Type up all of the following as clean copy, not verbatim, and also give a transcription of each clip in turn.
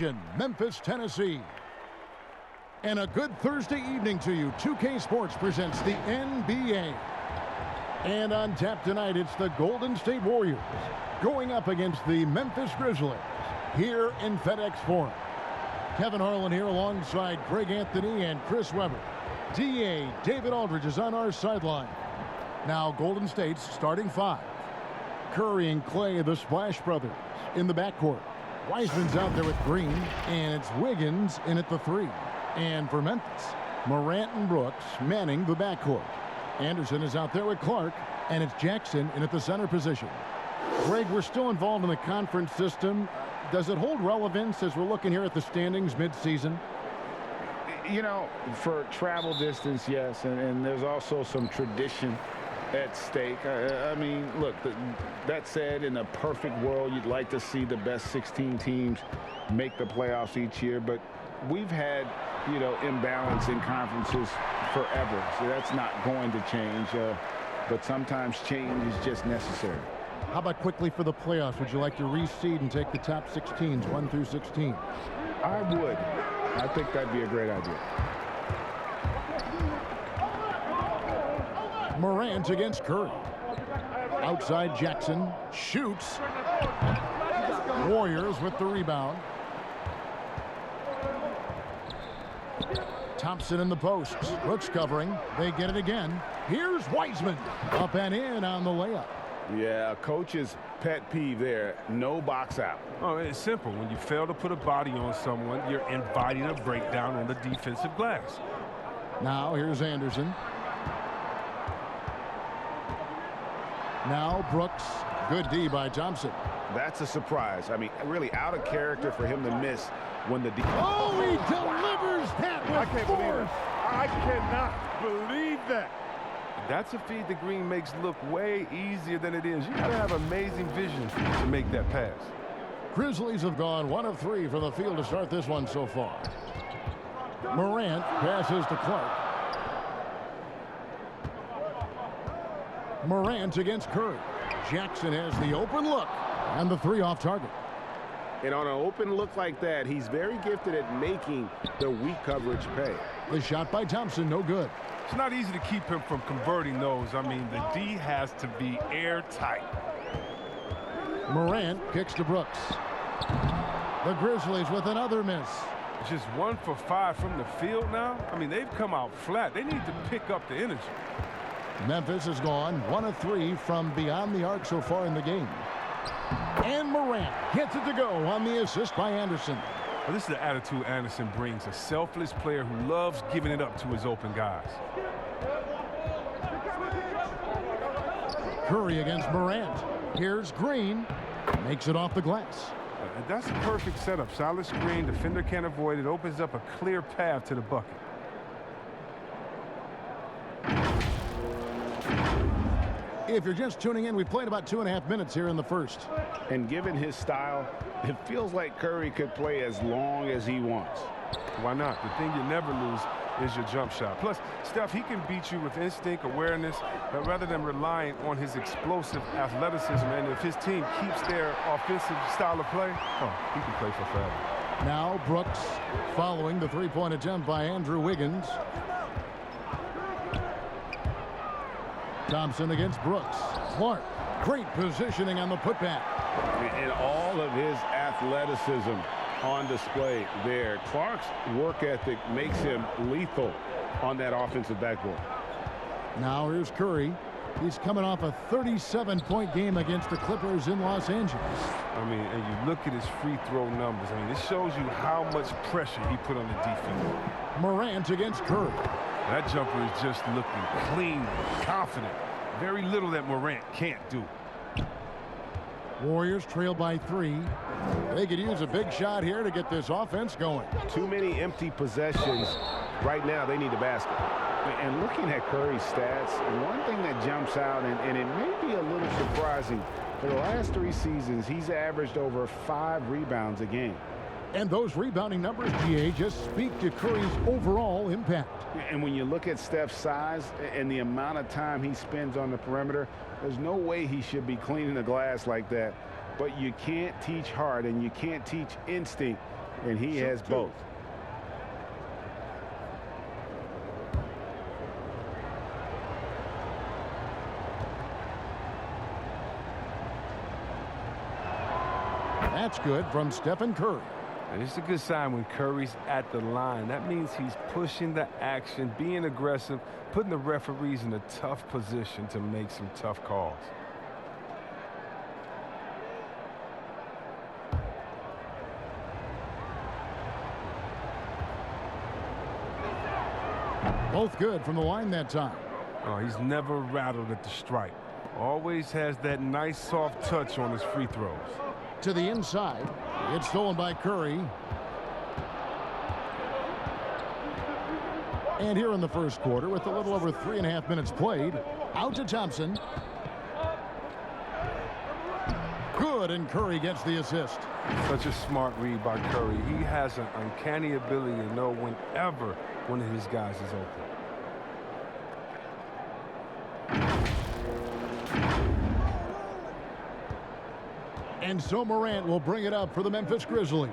in Memphis, Tennessee. And a good Thursday evening to you. 2K Sports presents the NBA. And on tap tonight, it's the Golden State Warriors going up against the Memphis Grizzlies here in FedEx Forum. Kevin Harlan here alongside Greg Anthony and Chris Webber. DA David Aldridge is on our sideline. Now Golden State's starting five. Curry and Clay, the Splash Brothers, in the backcourt. Wiseman's out there with Green, and it's Wiggins in at the three. And for Memphis, Morant and Brooks manning the backcourt. Anderson is out there with Clark, and it's Jackson in at the center position. Greg, we're still involved in the conference system. Does it hold relevance as we're looking here at the standings mid-season? You know, for travel distance, yes, and there's also some tradition at stake. I mean, look, that said, in a perfect world, you'd like to see the best 16 teams make the playoffs each year, but we've had, you know, imbalance in conferences forever, so that's not going to change, but sometimes change is just necessary. How about quickly for the playoffs? Would you like to reseed and take the top 16s, 1 through 16? I would. I think that'd be a great idea. Morant against Curry. Outside Jackson. Shoots. Warriors with the rebound. Thompson in the post. Brooks covering. They get it again. Here's Wiseman. Up and in on the layup. Yeah, coach's pet peeve there. No box out. Oh, it's simple. When you fail to put a body on someone, you're inviting a breakdown on the defensive glass. Now here's Anderson. Now Brooks. Good D by Thompson. That's a surprise. I mean, really out of character for him to miss when the Oh, he delivers that with force. I cannot believe that. That's a feed the Green makes look way easier than it is. You gotta have amazing vision to make that pass. Grizzlies have gone 1 of 3 from the field to start this one so far. Morant passes to Clark. Morant against Curry. Jackson has the open look and the three off target. And on an open look like that, he's very gifted at making the weak coverage pay. The shot by Thompson, no good. It's not easy to keep him from converting those. I mean, the D has to be airtight. Morant kicks to Brooks. The Grizzlies with another miss. Just 1 for 5 from the field now. I mean, they've come out flat. They need to pick up the energy. Memphis has gone 1 of 3 from beyond the arc so far in the game. And Morant gets it to go on the assist by Anderson. Well, this is the attitude Anderson brings, a selfless player who loves giving it up to his open guys. Curry against Morant. Here's Green. Makes it off the glass. That's a perfect setup. Solid screen. Defender can't avoid it. Opens up a clear path to the bucket. If you're just tuning in, we played about 2.5 minutes here in the first. And given his style, it feels like Curry could play as long as he wants. Why not? The thing you never lose is your jump shot. Plus, Steph, he can beat you with instinct, awareness, rather than relying on his explosive athleticism. And if his team keeps their offensive style of play, he can play for forever. Now Brooks following the three-point attempt by Andrew Wiggins. Thompson against Brooks. Clark, great positioning on the putback. And all of his athleticism on display there. Clark's work ethic makes him lethal on that offensive backboard. Now here's Curry. He's coming off a 37-point game against the Clippers in Los Angeles. I mean, and you look at his free throw numbers. I mean, it shows you how much pressure he put on the defense. Morant against Curry. That jumper is just looking clean, confident. Very little that Morant can't do. Warriors trail by 3. They could use a big shot here to get this offense going. Too many empty possessions. Right now, they need a basket. And looking at Curry's stats, one thing that jumps out, and it may be a little surprising, for the last 3 seasons, he's averaged over 5 rebounds a game. And those rebounding numbers, GA, just speak to Curry's overall impact. And when you look at Steph's size and the amount of time he spends on the perimeter, there's no way he should be cleaning the glass like that. But you can't teach heart and you can't teach instinct. and he has both. That's good from Stephen Curry. And it's a good sign when Curry's at the line. That means he's pushing the action, being aggressive, putting the referees in a tough position to make some tough calls. Both good from the line that time. Oh, he's never rattled at the stripe. Always has that nice soft touch on his free throws. To the inside. It's stolen by Curry. And here in the first quarter, with a little over 3.5 minutes played, out to Thompson. Good, and Curry gets the assist. Such a smart read by Curry. He has an uncanny ability to know whenever one of his guys is open. And so Morant will bring it up for the Memphis Grizzlies.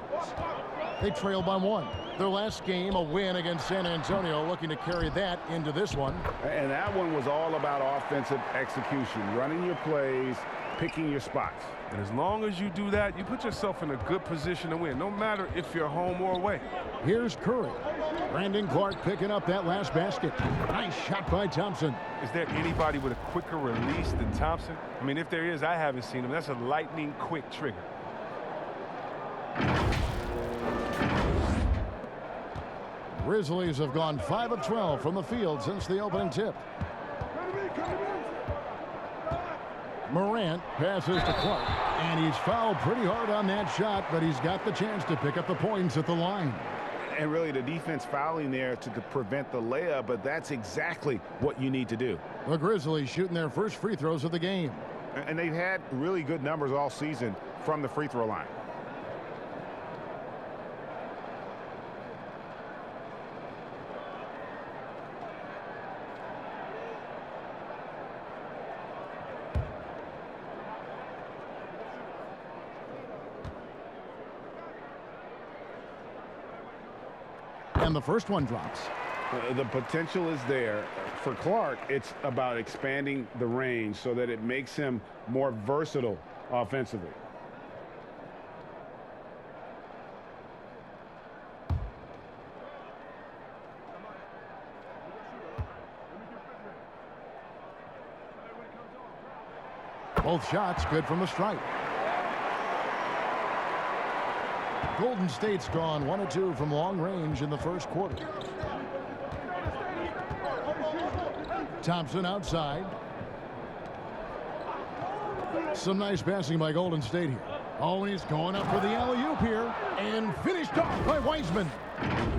They trail by 1. Their last game, a win against San Antonio, looking to carry that into this one. And that one was all about offensive execution, running your plays, picking your spots. And as long as you do that, you put yourself in a good position to win, no matter if you're home or away. Here's Curry. Brandon Clark picking up that last basket. Nice shot by Thompson. Is there anybody with a quicker release than Thompson? I mean, if there is, I haven't seen him. That's a lightning quick trigger. Grizzlies have gone 5 of 12 from the field since the opening tip. Morant passes to Clark, and he's fouled pretty hard on that shot, but he's got the chance to pick up the points at the line. And really the defense fouling there to prevent the layup, but that's exactly what you need to do. The Grizzlies shooting their first free throws of the game. And they've had really good numbers all season from the free throw line. And the first one drops. The potential is there. For Clark, it's about expanding the range so that it makes him more versatile offensively. Both shots good from the stripe. Golden State's gone 1 of 2 from long range in the first quarter. Thompson outside. Some nice passing by Golden State here. Oh, and he's going up for the alley-oop here. And finished off by Wiseman.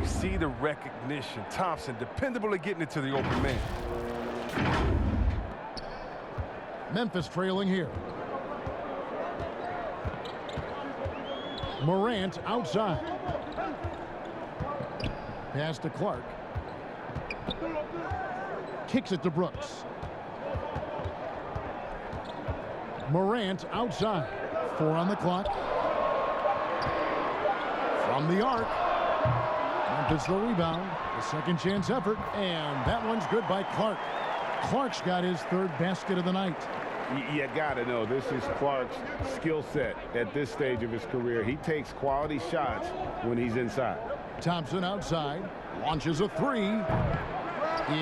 You see the recognition. Thompson, dependable at getting it to the open man. Memphis trailing here. Morant outside. Pass to Clark. Kicks it to Brooks. Morant outside. 4 on the clock. From the arc. Memphis the rebound. A second chance effort. And that one's good by Clark. Clark's got his 3rd basket of the night. You got to know this is Clark's skill set at this stage of his career. He takes quality shots when he's inside. Thompson outside. Launches a 3.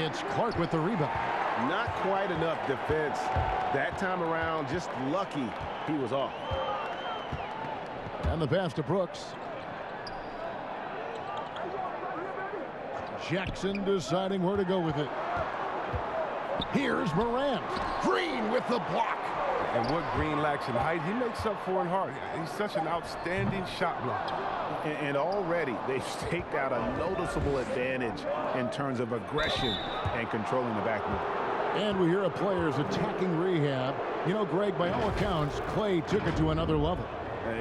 It's Clark with the rebound. Not quite enough defense that time around. Just lucky he was off. And the pass to Brooks. Jackson deciding where to go with it. Here's Morant. Green with the block. And what Green lacks in height, he makes up for in heart. He's such an outstanding shot blocker. And already they've staked out a noticeable advantage in terms of aggression and controlling the backboard. And we hear of players attacking rehab. You know, Greg, by all accounts, Clay took it to another level.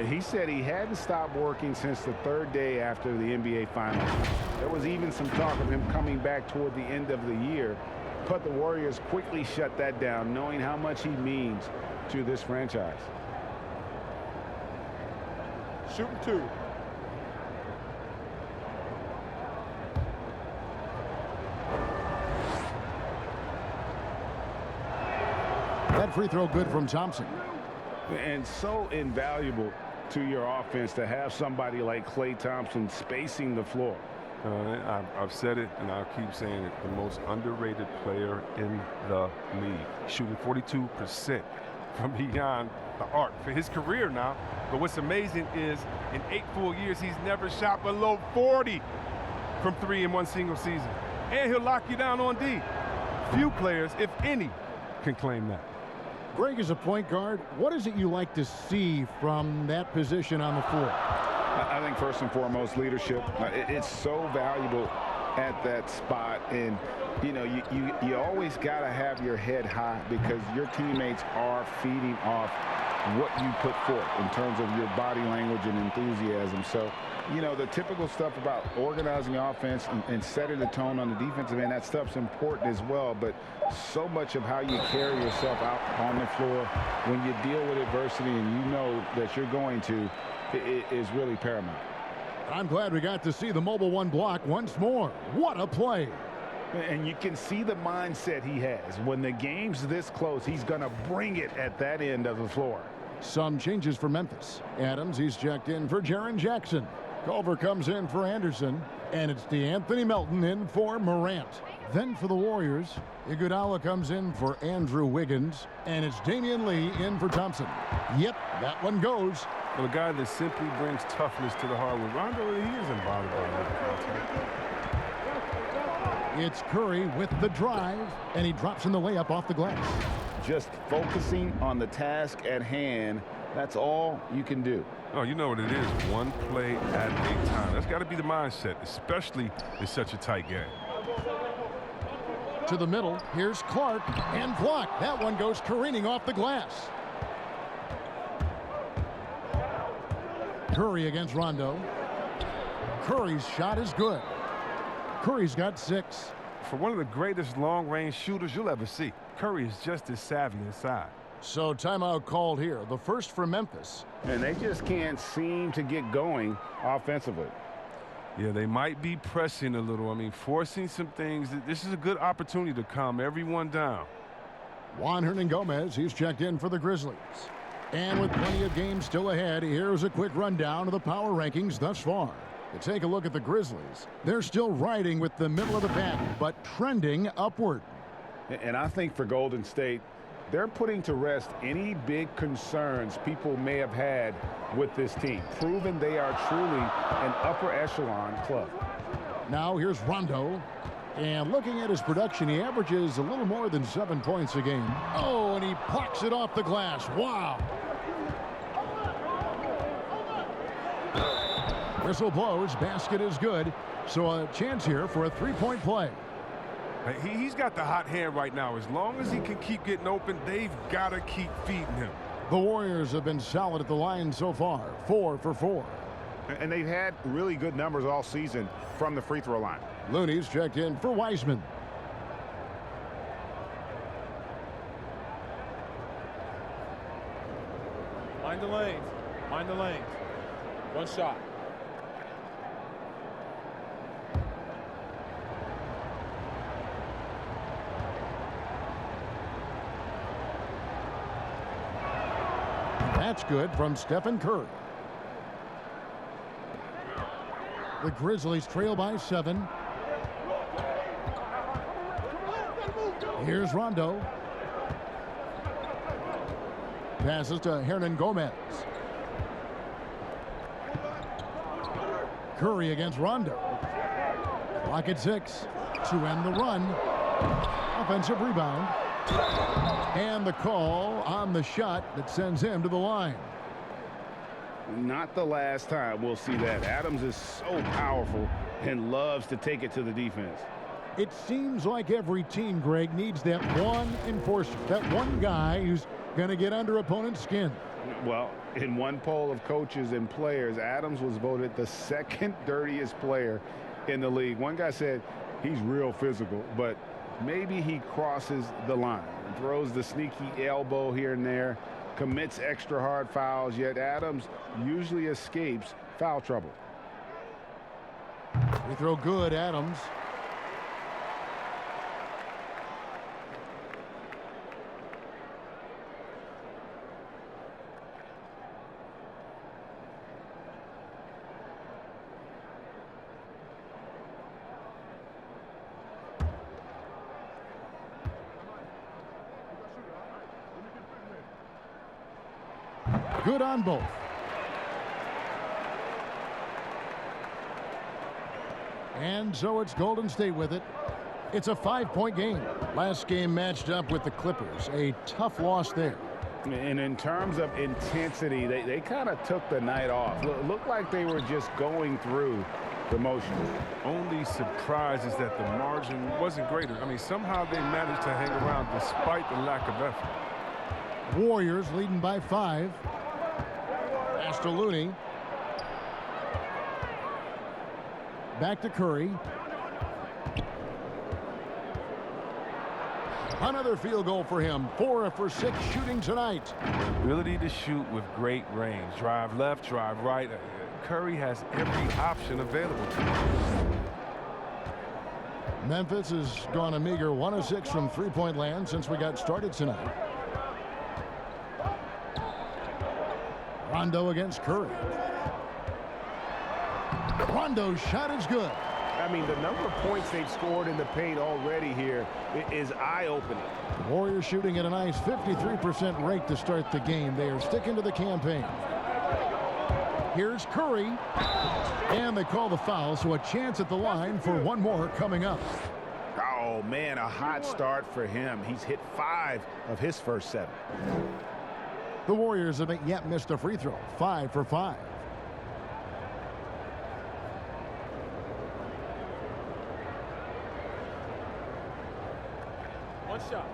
He said he hadn't stopped working since the 3rd day after the NBA Finals. There was even some talk of him coming back toward the end of the year. But the Warriors quickly shut that down, knowing how much he means to this franchise. Shooting 2. Free throw good from Thompson. And so invaluable to your offense to have somebody like Klay Thompson spacing the floor. I've said it, and I'll keep saying it, the most underrated player in the league. Shooting 42% from beyond the arc for his career now. But what's amazing is in 8 full years, he's never shot below 40 from 3 in one single season. And he'll lock you down on D. Few players, if any, can claim that. Greg, as a point guard, what is it you like to see from that position on the floor? I think first and foremost, leadership. It's so valuable at that spot. And, you know, you always got to have your head high because your teammates are feeding off what you put forth in terms of your body language and enthusiasm. So, you know, the typical stuff about organizing offense and setting the tone on the defensive end, that stuff's important as well. But so much of how you carry yourself out on the floor when you deal with adversity and you know that you're going to is really paramount. I'm glad we got to see the Mobile One block once more. What a play. And you can see the mindset he has. When the game's this close, he's going to bring it at that end of the floor. Some changes for Memphis. Adams, he's checked in for Jaren Jackson. Culver comes in for Anderson. And it's DeAnthony Melton in for Morant. Then for the Warriors, Iguodala comes in for Andrew Wiggins. And it's Damian Lee in for Thompson. Yep, that one goes. Well, a guy that simply brings toughness to the hardwood. Rondo, he isn't bothered by that contact. It's Curry with the drive, and he drops in the layup off the glass. Just focusing on the task at hand, that's all you can do. Oh, you know what it is. One play at a time. That's got to be the mindset, especially in such a tight game. To the middle, here's Clark, and blocked. That one goes careening off the glass. Curry against Rondo. Curry's shot is good. Curry's got 6. For one of the greatest long-range shooters you'll ever see, Curry is just as savvy inside. So timeout called here. The first for Memphis. And they just can't seem to get going offensively. Yeah, they might be pressing a little. I mean, forcing some things. This is a good opportunity to calm everyone down. Juan Hernangomez, he's checked in for the Grizzlies. And with plenty of games still ahead, here's a quick rundown of the power rankings thus far. To take a look at the Grizzlies, they're still riding with the middle of the pack, but trending upward. And I think for Golden State, they're putting to rest any big concerns people may have had with this team, proving they are truly an upper echelon club. Now here's Rondo. And looking at his production, he averages a little more than 7 points a game. Oh, and he plucks it off the glass. Wow. Whistle blows. Basket is good. So a chance here for a three-point play. He's got the hot hand right now. As long as he can keep getting open, they've got to keep feeding him. The Warriors have been solid at the line so far. 4 for 4. And they've had really good numbers all season from the free throw line. Looney's checked in for Wiseman. Mind the lanes. Mind the lanes. One shot. That's good from Stephen Curry. The Grizzlies trail by 7. Here's Rondo. Passes to Hernangomez. Curry against Rondo. Clock at 6 to end the run. Offensive rebound. And the call on the shot that sends him to the line. Not the last time we'll see that. Adams is so powerful and loves to take it to the defense. It seems like every team, Greg, needs that one enforcer, that one guy who's going to get under opponent's skin. Well, in one poll of coaches and players, Adams was voted the second dirtiest player in the league. One guy said he's real physical, but maybe he crosses the line, throws the sneaky elbow here and there, commits extra hard fouls, yet Adams usually escapes foul trouble. Free throw good, Adams. Good on both. And so it's Golden State with it. It's a 5-point game. Last game matched up with the Clippers. A tough loss there. And in terms of intensity, they kind of took the night off. Looked like they were just going through the motions. Only surprise is that the margin wasn't greater. I mean, somehow they managed to hang around despite the lack of effort. Warriors leading by 5. Pass to Looney. Back to Curry. Another field goal for him. 4 for 6 shooting tonight. Ability to shoot with great range. Drive left, drive right. Curry has every option available to him. Memphis has gone a meager 1 of 6 from three-point land since we got started tonight. Rondo against Curry. Rondo's shot is good. I mean, the number of points they've scored in the paint already here is eye-opening. Warriors shooting at a nice 53% rate to start the game. They are sticking to the campaign. Here's Curry. And they call the foul, so a chance at the line for one more coming up. Oh, man, a hot start for him. He's hit 5 of his first 7. The Warriors haven't yet missed a free throw. 5 for 5. One shot.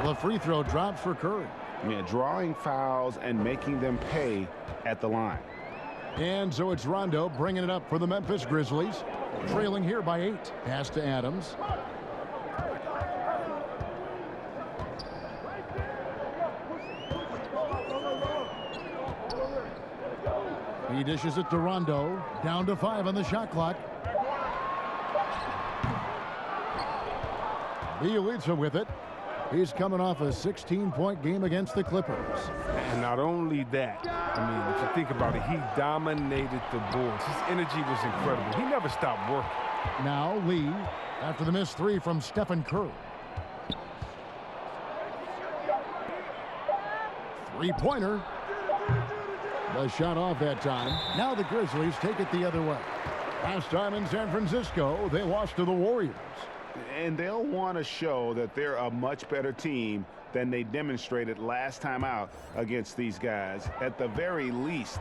The free throw drops for Curry. Yeah, drawing fouls and making them pay at the line. And so it's Rondo bringing it up for the Memphis Grizzlies. Trailing here by 8. Pass to Adams. He dishes it to Rondo. Down to 5 on the shot clock. Bielitsa with it. He's coming off a 16-point game against the Clippers. And not only that, I mean, if you think about it, he dominated the boards. His energy was incredible. He never stopped working. Now Lee after the missed 3 from Stephen Curry. Three-pointer. The shot off that time. Now the Grizzlies take it the other way. Last time in San Francisco, they lost to the Warriors. And they'll want to show that they're a much better team than they demonstrated last time out against these guys. At the very least,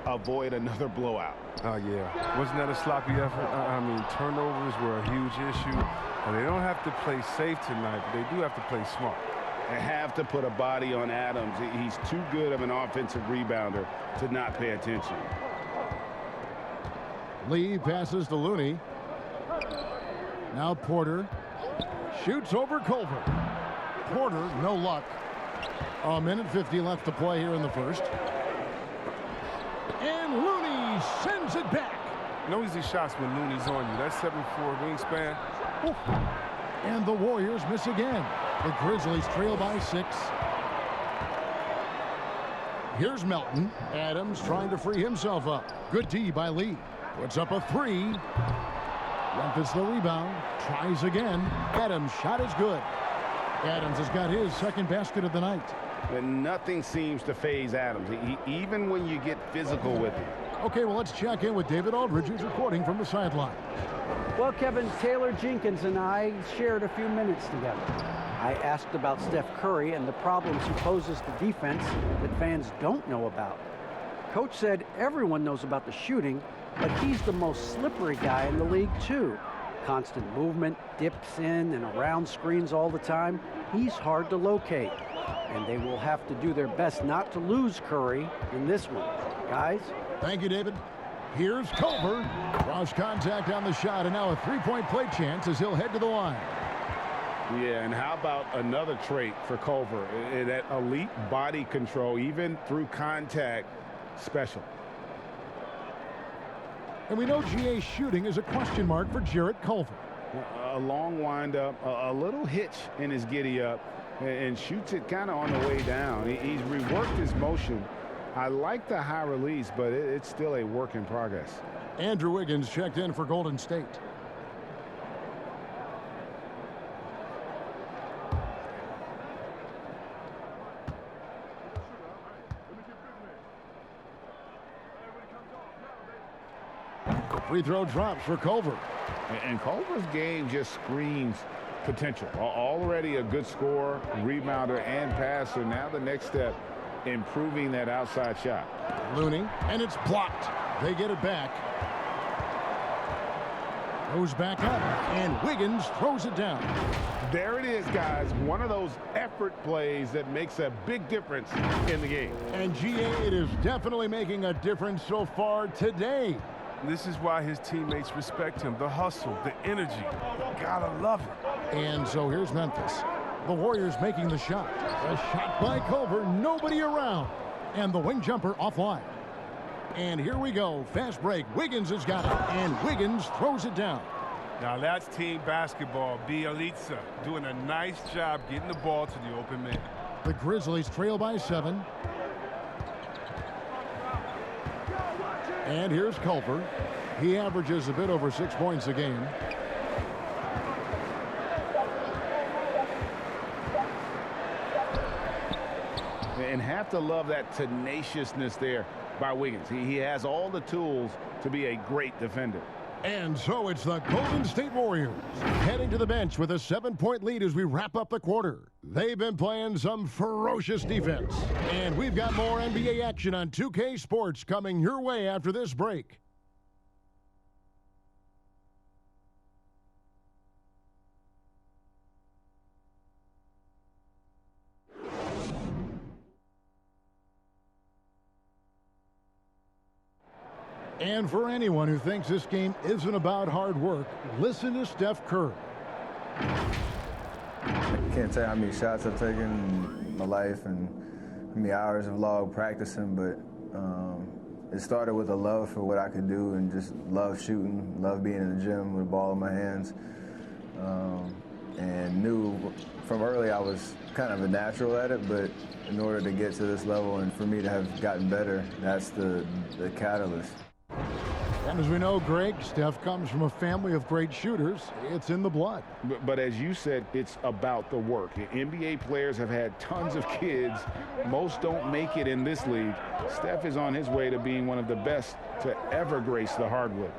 avoid another blowout. Oh, yeah. Wasn't that a sloppy effort? I mean, turnovers were a huge issue. And they don't have to play safe tonight, but they do have to play smart. They have to put a body on Adams. He's too good of an offensive rebounder to not pay attention. Lee passes to Looney. Now Porter shoots over Culver. Porter, no luck. A minute 50 left to play here in the first. And Looney sends it back. No easy shots when Looney's on you. That 7'4" wingspan. Oof. And the Warriors miss again. The Grizzlies trail by 6. Here's Melton. Adams trying to free himself up. Good D by Lee. Puts up a 3. Memphis the rebound. Tries again. Adams' shot is good. Adams has got his second basket of the night. And nothing seems to faze Adams, even when you get physical with him. Okay, well, let's check in with David Aldridge, who's reporting from the sideline. Well, Kevin, Taylor Jenkins and I shared a few minutes together. I asked about Steph Curry and the problems he poses to defense that fans don't know about. Coach said everyone knows about the shooting, but he's the most slippery guy in the league, too. Constant movement, dips in and around screens all the time. He's hard to locate, and they will have to do their best not to lose Curry in this one. Guys? Thank you, David. Here's Culver. Cross contact on the shot, and now a three-point play chance as he'll head to the line. Yeah, and how about another trait for Culver? That elite body control, even through contact, special. And we know GA's shooting is a question mark for Jarrett Culver. A long windup, a little hitch in his giddy up, and shoots it kind of on the way down. He's reworked his motion I like the high release, but it's still a work in progress. Andrew Wiggins checked in for Golden State. Free throw drops for Culver. And Culver's game just screams potential. Already a good scorer, rebounder, and passer. Now the next step, improving that outside shot. Looney, and it's blocked. They get it back. Goes back up, and Wiggins throws it down. There it is, guys. One of those effort plays that makes a big difference in the game. And GA, it is definitely making a difference so far today. This is why his teammates respect him. The hustle, the energy. Gotta love it. And so here's Memphis. The Warriors making the shot. A shot by Culver, nobody around. And the wing jumper offline. And here we go. Fast break. Wiggins has got it. And Wiggins throws it down. Now that's team basketball. Bielitsa doing a nice job getting the ball to the open man. The Grizzlies trail by 7. And here's Culver. He averages a bit over 6 points a game. And have to love that tenaciousness there by Wiggins. He has all the tools to be a great defender. And so it's the Golden State Warriors heading to the bench with a 7-point lead as we wrap up the quarter. They've been playing some ferocious defense. And we've got more NBA action on 2K Sports coming your way after this break. And for anyone who thinks this game isn't about hard work, listen to Steph Curry. I can't tell you how many shots I've taken in my life and how many hours of log practicing, but it started with a love for what I could do and just love shooting, love being in the gym with a ball in my hands, and knew from early I was kind of a natural at it, but in order to get to this level and for me to have gotten better, that's the catalyst. And as we know, Greg, Steph comes from a family of great shooters. It's in the blood. But as you said, it's about the work. NBA players have had tons of kids. Most don't make it in this league. Steph is on his way to being one of the best to ever grace the hardwood.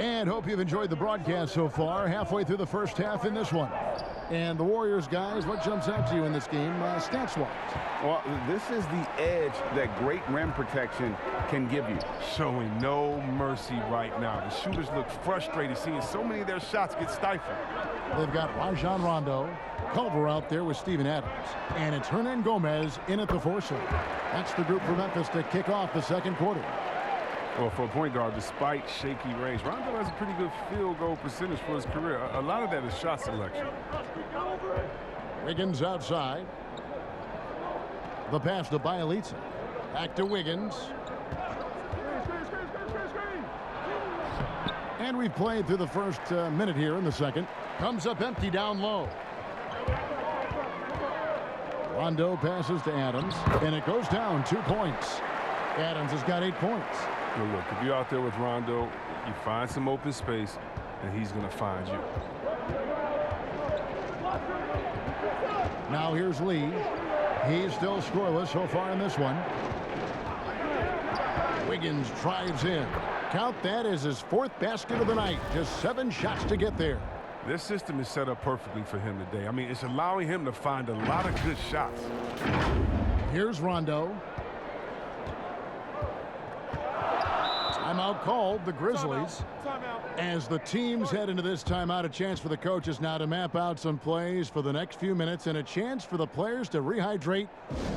And hope you've enjoyed the broadcast so far. Halfway through the first half in this one. And the Warriors, guys, what jumps out to you in this game, stats-wise? Well, this is the edge that great rim protection can give you. Showing no mercy right now. The shooters look frustrated seeing so many of their shots get stifled. They've got Rajon Rondo, Culver out there with Steven Adams. And it's Hernan Gomez in at the 4 slot. That's the group for Memphis to kick off the second quarter. Well, for a point guard, despite shaky range, Rondo has a pretty good field goal percentage for his career. A lot of that is shot selection. Wiggins outside. The pass to Bielitsa. Back to Wiggins. And we've played through the first minute here in the second. Comes up empty down low. Rondo passes to Adams, and it goes down 2 points. Adams has got 8 points. Well, look, if you're out there with Rondo, you find some open space, and he's going to find you. Now here's Lee. He's still scoreless so far in this one. Wiggins drives in. Count that as his 4th basket of the night. Just 7 shots to get there. This system is set up perfectly for him today. I mean, it's allowing him to find a lot of good shots. Here's Rondo. Timeout called, the Grizzlies. As the teams head into this timeout, a chance for the coaches now to map out some plays for the next few minutes and a chance for the players to rehydrate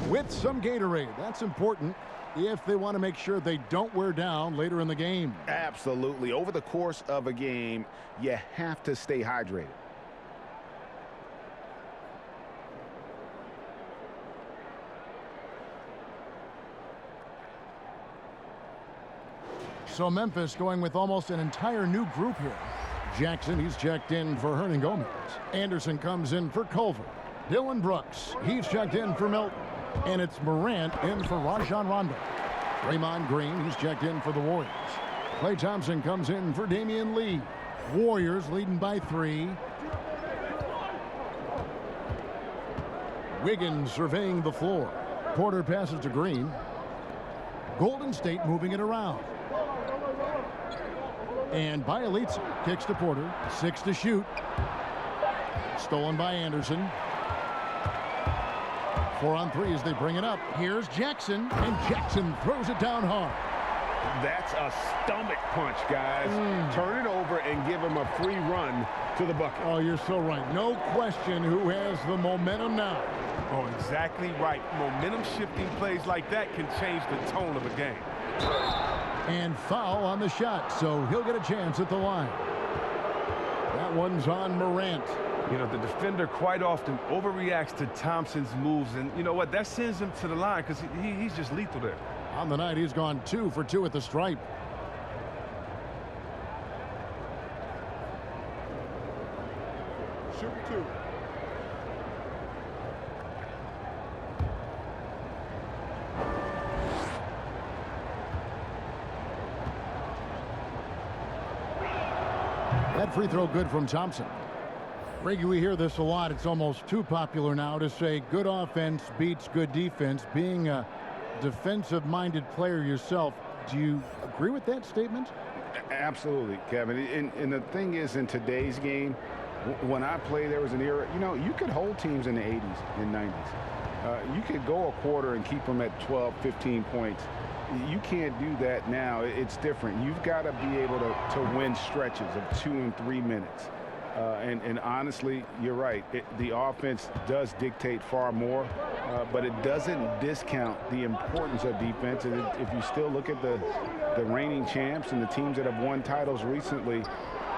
with some Gatorade. That's important if they want to make sure they don't wear down later in the game. Absolutely. Over the course of a game, you have to stay hydrated. So Memphis going with almost an entire new group here. Jackson, he's checked in for Hernan Gomez. Anderson comes in for Culver. Dylan Brooks, he's checked in for Milton. And it's Morant in for Rajon Rondo. Draymond Green, he's checked in for the Warriors. Klay Thompson comes in for Damian Lee. Warriors leading by 3. Wiggins surveying the floor. Porter passes to Green. Golden State moving it around. And Bielitsa kicks to Porter. 6 to shoot. Stolen by Anderson. 4 on 3 as they bring it up. Here's Jackson, and Jackson throws it down hard. That's a stomach punch, guys. Turn it over and give him a free run to the bucket. Oh, you're so right. No question who has the momentum now. Oh, exactly right. Momentum-shifting plays like that can change the tone of a game. And foul on the shot, so he'll get a chance at the line. That one's on Morant. You know, the defender quite often overreacts to Thompson's moves, and you know what? That sends him to the line because he's just lethal there. On the night, he's gone 2 for 2 at the stripe. Shoot 2. That free throw good from Thompson. Reggie, we hear this a lot. It's almost too popular now to say good offense beats good defense. Being a defensive-minded player yourself, do you agree with that statement? Absolutely, Kevin. And the thing is, in today's game, when I play, there was an era, you know, you could hold teams in the 80s and 90s. You could go a quarter and keep them at 12, 15 points. You can't do that now. It's different. You've got to be able to win stretches of 2 and 3 minutes. And honestly, you're right. The offense does dictate far more, but it doesn't discount the importance of defense. And if you still look at the reigning champs and the teams that have won titles recently,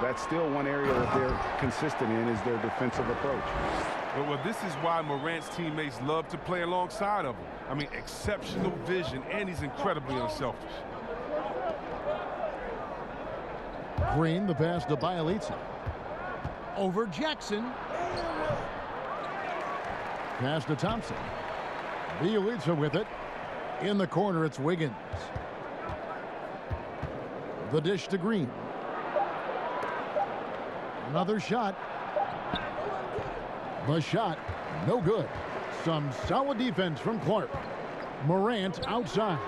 that's still one area that they're consistent in is their defensive approach. Well, this is why Morant's teammates love to play alongside of him. I mean, exceptional vision, and he's incredibly unselfish. Green, the pass to Bielitsa. Over Jackson. Pass to Thompson. Bielitsa with it. In the corner, it's Wiggins. The dish to Green. Another shot. The shot, no good. Some solid defense from Clark. Morant outside.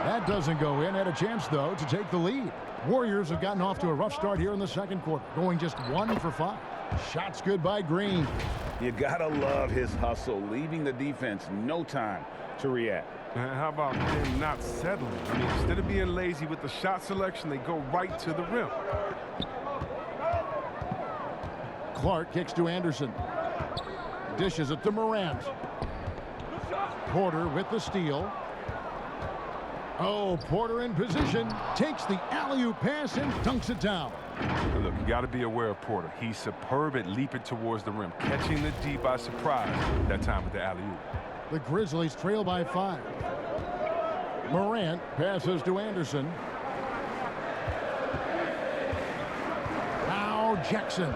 That doesn't go in. Had a chance, though, to take the lead. Warriors have gotten off to a rough start here in the second quarter, going just 1 for 5. Shots good by Green. You gotta love his hustle, leaving the defense no time to react. And how about them not settling? I mean, instead of being lazy with the shot selection, they go right to the rim. Clark kicks to Anderson. Dishes it to Morant. Porter with the steal. Oh, Porter in position. Takes the alley-oop pass and dunks it down. And look, you got to be aware of Porter. He's superb at leaping towards the rim, catching the D by surprise that time with the alley-oop. The Grizzlies trail by 5. Morant passes to Anderson. Now Jackson.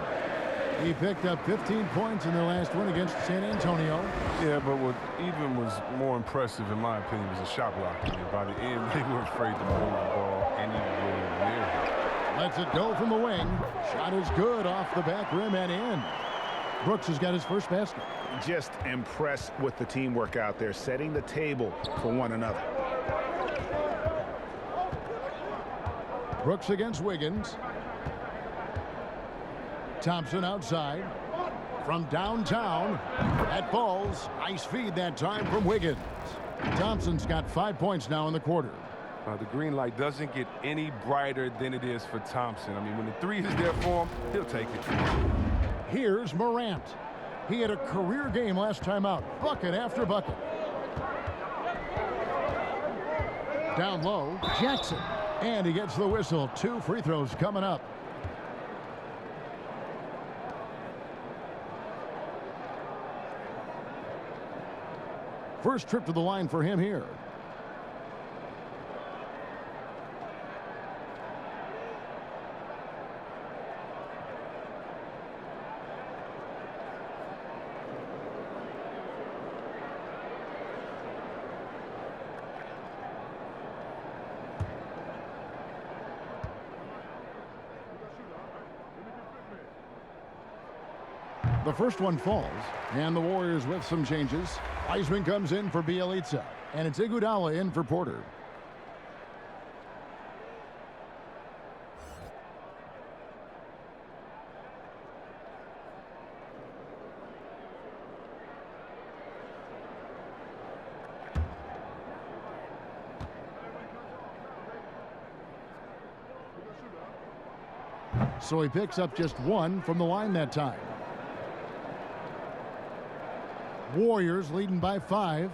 He picked up 15 points in their last win against San Antonio. Yeah, but what even was more impressive, in my opinion, was the shot blocking. And by the end, they were afraid to move the ball anywhere near him. Lets it go from the wing. Shot is good off the back rim and in. Brooks has got his first basket. Just impressed with the teamwork out there, setting the table for one another. Brooks against Wiggins. Thompson outside. From downtown. That falls. Nice feed that time from Wiggins. Thompson's got 5 points now in the quarter. The green light doesn't get any brighter than it is for Thompson. I mean, when the three is there for him, he'll take it. Here's Morant. He had a career game last time out. Bucket after bucket. Down low, Jackson. And he gets the whistle. 2 free throws coming up. First trip to the line for him here. The first one falls, and the Warriors with some changes. Wiseman comes in for Bielitsa, and it's Iguodala in for Porter. So he picks up just one from the line that time. Warriors leading by 5.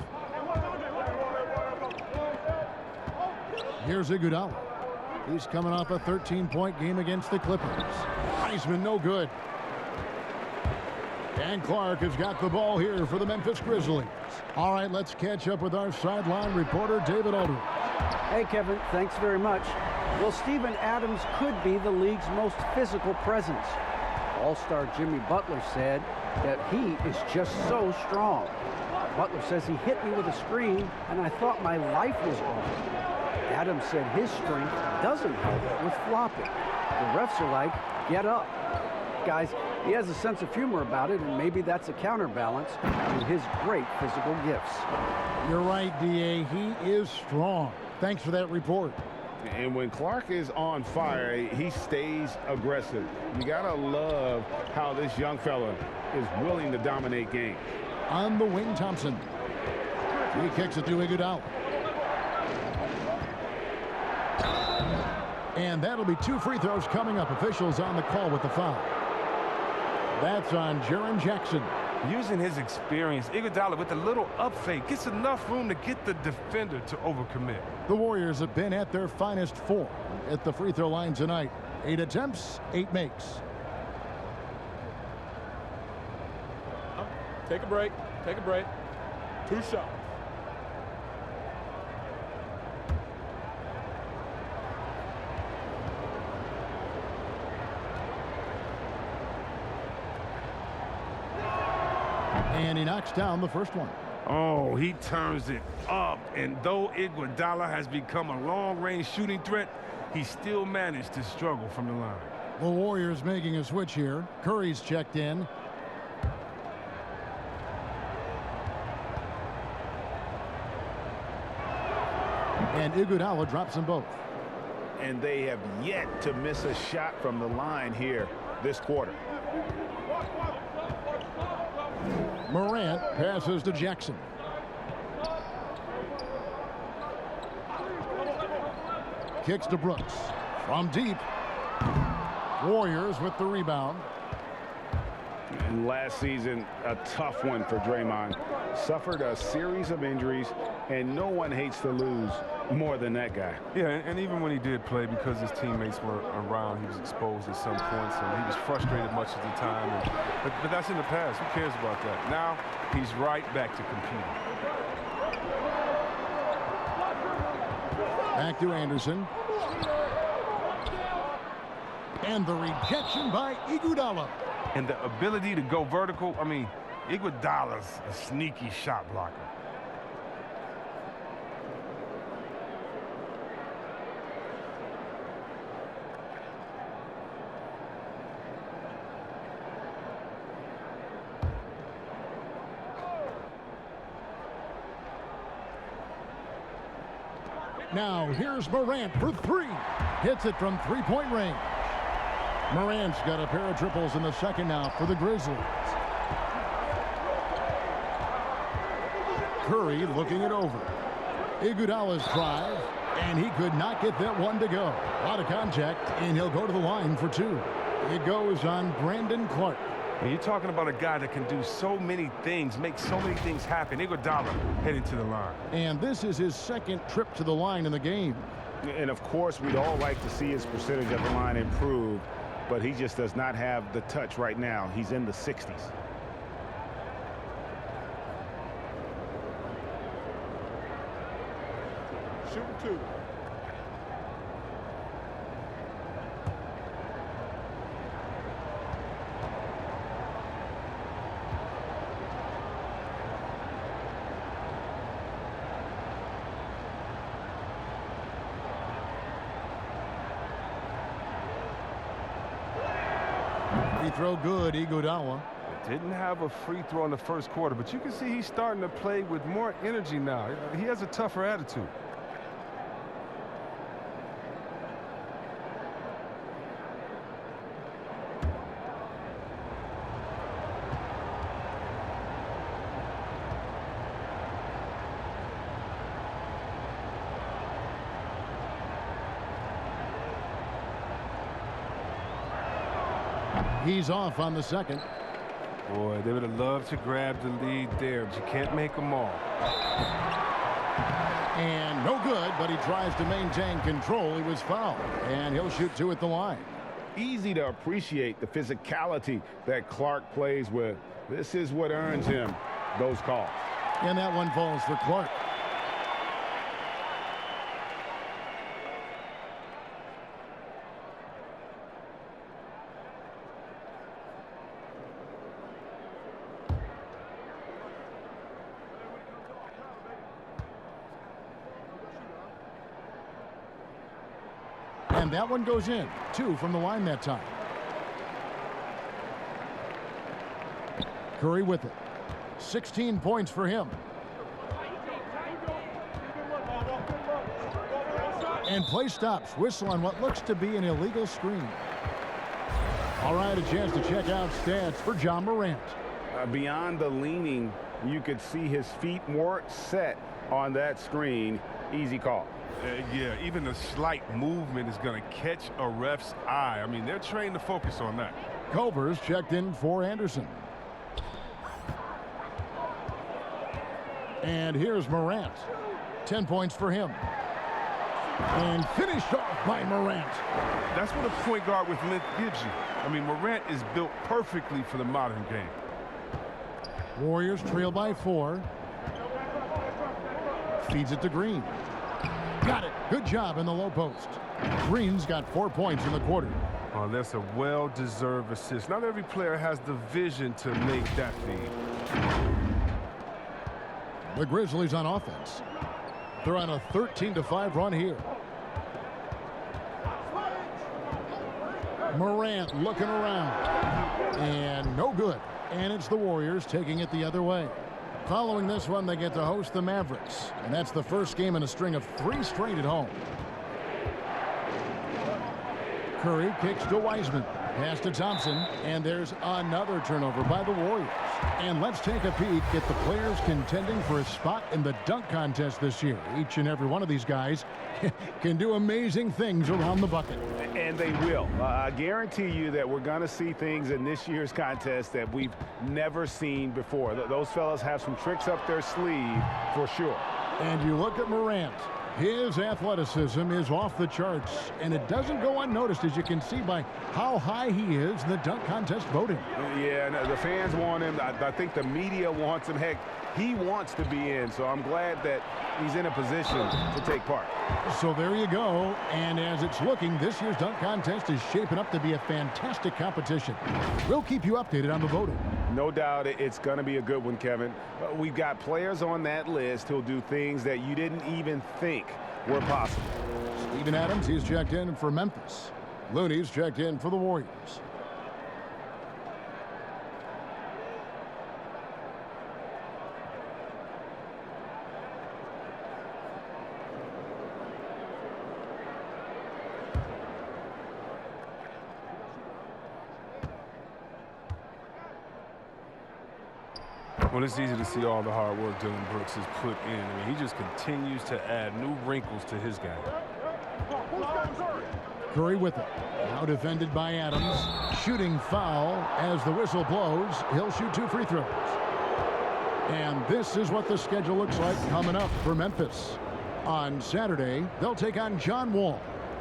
Here's Iguodala. He's coming off a 13-point game against the Clippers. Wiseman no good. And Clark has got the ball here for the Memphis Grizzlies. All right, let's catch up with our sideline reporter, David Aldridge. Hey, Kevin, thanks very much. Well, Steven Adams could be the league's most physical presence. All-star Jimmy Butler said that he is just so strong. Butler says he hit me with a screen, and I thought my life was over. Adams said his strength doesn't help with flopping. The refs are like, get up. Guys, he has a sense of humor about it, and maybe that's a counterbalance to his great physical gifts. You're right, D.A. He is strong. Thanks for that report. And when Clark is on fire, he stays aggressive. You gotta love how this young fella is willing to dominate games. On the wing, Thompson. He kicks it to Iguodala. And that'll be 2 free throws coming up. Officials on the call with the foul. That's on Jaren Jackson. Using his experience, Iguodala with a little up fake gets enough room to get the defender to overcommit. The Warriors have been at their finest 4 at the free throw line tonight. 8 attempts, 8 makes. Take a break. Take a break. 2 shots. And he knocks down the first one. Oh, he turns it up. And though Iguodala has become a long-range shooting threat, he still managed to struggle from the line. The Warriors making a switch here. Curry's checked in. And Iguodala drops them both. And they have yet to miss a shot from the line here this quarter. Morant passes to Jackson. Kicks to Brooks. From deep. Warriors with the rebound. And last season, a tough one for Draymond. Suffered a series of injuries, and no one hates to lose more than that guy. Yeah, and even when he did play, because his teammates were around, he was exposed at some points, and he was frustrated much of the time. But that's in the past. Who cares about that? Now, he's right back to competing. Back to Anderson. And the rejection by Iguodala. And the ability to go vertical, I mean, Iguodala's a sneaky shot blocker. Now here's Morant for 3. Hits it from 3-point range. Morant's got a pair of triples in the second now for the Grizzlies. Curry looking it over. Iguodala's drive, and he could not get that one to go. A lot of contact, and he'll go to the line for 2. It goes on Brandon Clark. And you're talking about a guy that can do so many things, make so many things happen. Iguodala heading to the line. And this is his second trip to the line in the game. And of course, we'd all like to see his percentage at the line improve, but he just does not have the touch right now. He's in the 60s. Shooting 2. Free throw good, Iguodala. Didn't have a free throw in the first quarter, but you can see he's starting to play with more energy now. He has a tougher attitude. He's off on the second. Boy, they would have loved to grab the lead there, but you can't make them all. And no good, but he tries to maintain control. He was fouled, and he'll shoot 2 at the line. Easy to appreciate the physicality that Clark plays with. This is what earns him those calls. And that one falls for Clark. And that one goes in. 2 from the line that time. Curry with it. 16 points for him. And play stops. Whistle on what looks to be an illegal screen. All right, a chance to check out stats for John Morant. Beyond the leaning, you could see his feet more set on that screen. Easy call. Yeah, even a slight movement is going to catch a ref's eye. I mean, they're trained to focus on that. Culver's checked in for Anderson. And here's Morant. 10 points for him. And finished off by Morant. That's what a point guard with length gives you. I mean, Morant is built perfectly for the modern game. Warriors trail by 4. Feeds it to Green. Got it. Good job in the low post. Green's got 4 points in the quarter. Oh, that's a well-deserved assist. Not every player has the vision to make that feed. The Grizzlies on offense. They're on a 13-5 run here. Morant looking around. And no good. And it's the Warriors taking it the other way. Following this one, they get to host the Mavericks. And that's the first game in a string of 3 straight at home. Curry kicks to Wiseman. Pass to Thompson. And there's another turnover by the Warriors. And let's take a peek at the players contending for a spot in the dunk contest this year. Each and every one of these guys can do amazing things around the bucket. And they will. I guarantee you that we're going to see things in this year's contest that we've never seen before. Those fellas have some tricks up their sleeve for sure. And you look at Morant. His athleticism is off the charts, and it doesn't go unnoticed, as you can see by how high he is in the dunk contest voting. Yeah, the fans want him. I think the media wants him. Heck, he wants to be in, so I'm glad that he's in a position to take part. So there you go, and as it's looking, this year's dunk contest is shaping up to be a fantastic competition. We'll keep you updated on the voting. No doubt it's going to be a good one, Kevin. We've got players on that list who'll do things that you didn't even think were possible. Steven Adams, he's checked in for Memphis. Looney's checked in for the Warriors. Well, it's easy to see all the hard work Dylan Brooks has put in. I mean, he just continues to add new wrinkles to his game. Curry with it. Now defended by Adams. Shooting foul as the whistle blows. He'll shoot 2 free throws. And this is what the schedule looks like coming up for Memphis. On Saturday, they'll take on John Wall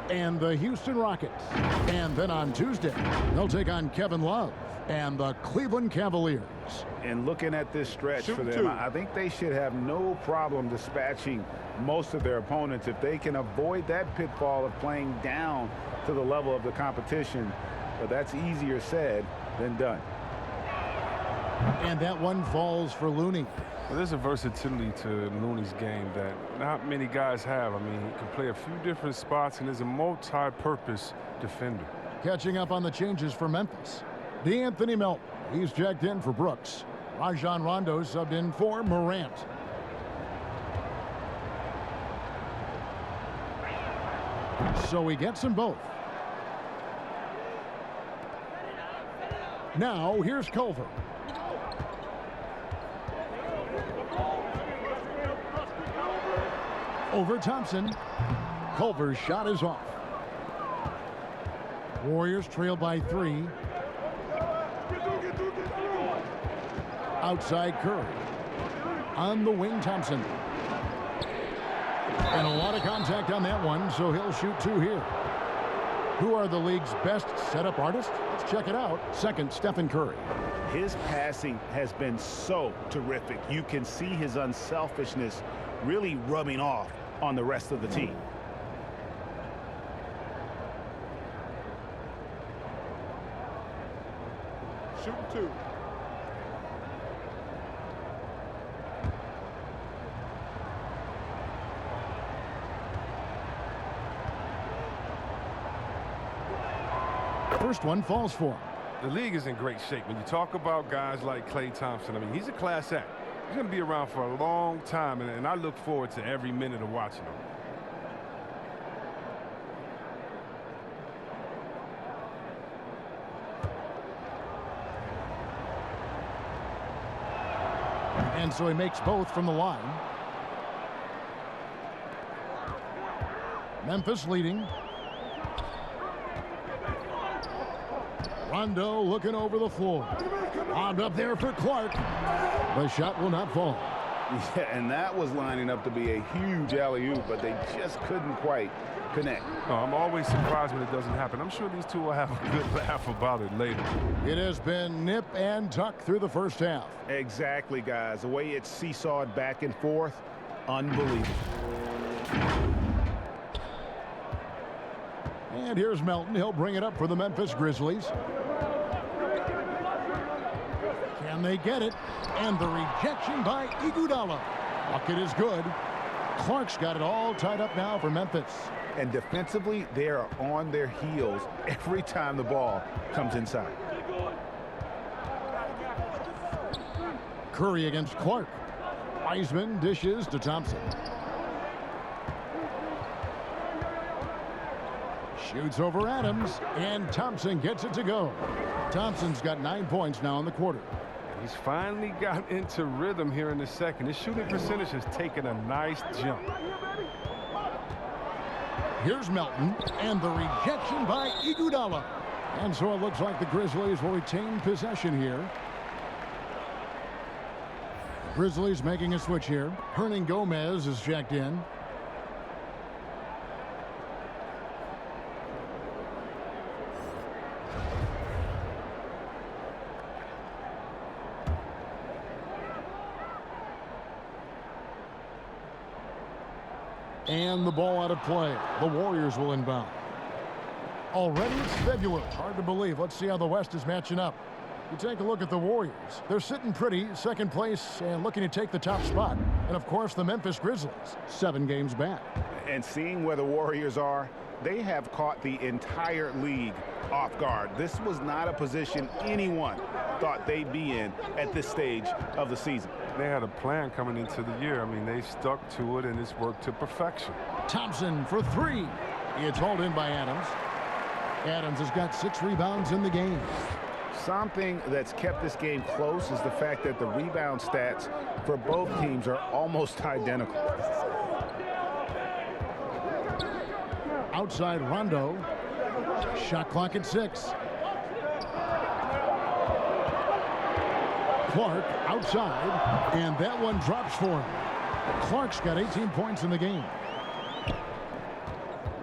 and the Houston Rockets. And then on Tuesday, they'll take on Kevin Love and the Cleveland Cavaliers. And looking at this stretch for them, I think they should have no problem dispatching most of their opponents if they can avoid that pitfall of playing down to the level of the competition. But that's easier said than done. And that one falls for Looney. Well, there's a versatility to Looney's game that not many guys have. I mean, he can play a few different spots and is a multi-purpose defender. Catching up on the changes for Memphis. DeAnthony Melton He's checked in for Brooks. Rajon Rondo subbed in for Morant. So he gets them both. Now here's Culver. Over Thompson. Culver's shot is off. Warriors trail by 3. Outside Curry. On the wing, Thompson. And a lot of contact on that one, so he'll shoot 2 here. Who are the league's best setup artists? Let's check it out. Second, Stephen Curry. His passing has been so terrific. You can see his unselfishness really rubbing off on the rest of the team. Shooting 2. First one falls for him. The league is in great shape. When you talk about guys like Klay Thompson, I mean, he's a class act. He's going to be around for a long time, and I look forward to every minute of watching him. And so he makes both from the line. Memphis leading. Rondo looking over the floor. Lobbed up there for Clark. The shot will not fall. Yeah, and that was lining up to be a huge alley-oop, but they just couldn't quite connect. Oh, I'm always surprised when it doesn't happen. I'm sure these two will have a good laugh about it later. It has been nip and tuck through the first half. Exactly, guys. The way it's seesawed back and forth, unbelievable. And here's Melton. He'll bring it up for the Memphis Grizzlies. Can they get it? And the rejection by Iguodala. Bucket is good. Clark's got it all tied up now for Memphis. And defensively, they are on their heels every time the ball comes inside. Curry against Clark. Wiseman dishes to Thompson. Shoots over Adams, and Thompson gets it to go. Thompson's got 9 points now in the quarter. He's finally got into rhythm here in the second. His shooting percentage has taken a nice jump. Here's Melton, and the rejection by Iguodala. And so it looks like the Grizzlies will retain possession here. Grizzlies making a switch here. Hernan Gomez is checked in. And the ball out of play. The Warriors will inbound. Already it's February. Hard to believe. Let's see how the West is matching up. You take a look at the Warriors. They're sitting pretty, second place, and looking to take the top spot. And, of course, the Memphis Grizzlies, 7 games back. And seeing where the Warriors are, they have caught the entire league off guard. This was not a position anyone thought they'd be in at this stage of the season. They had a plan coming into the year. I mean, they stuck to it, and it's worked to perfection. Thompson for 3. It's hauled in by Adams. Adams has got 6 rebounds in the game. Something that's kept this game close is the fact that the rebound stats for both teams are almost identical. Outside Rondo. Shot clock at 6. Clark outside, and that one drops for him. Clark's got 18 points in the game.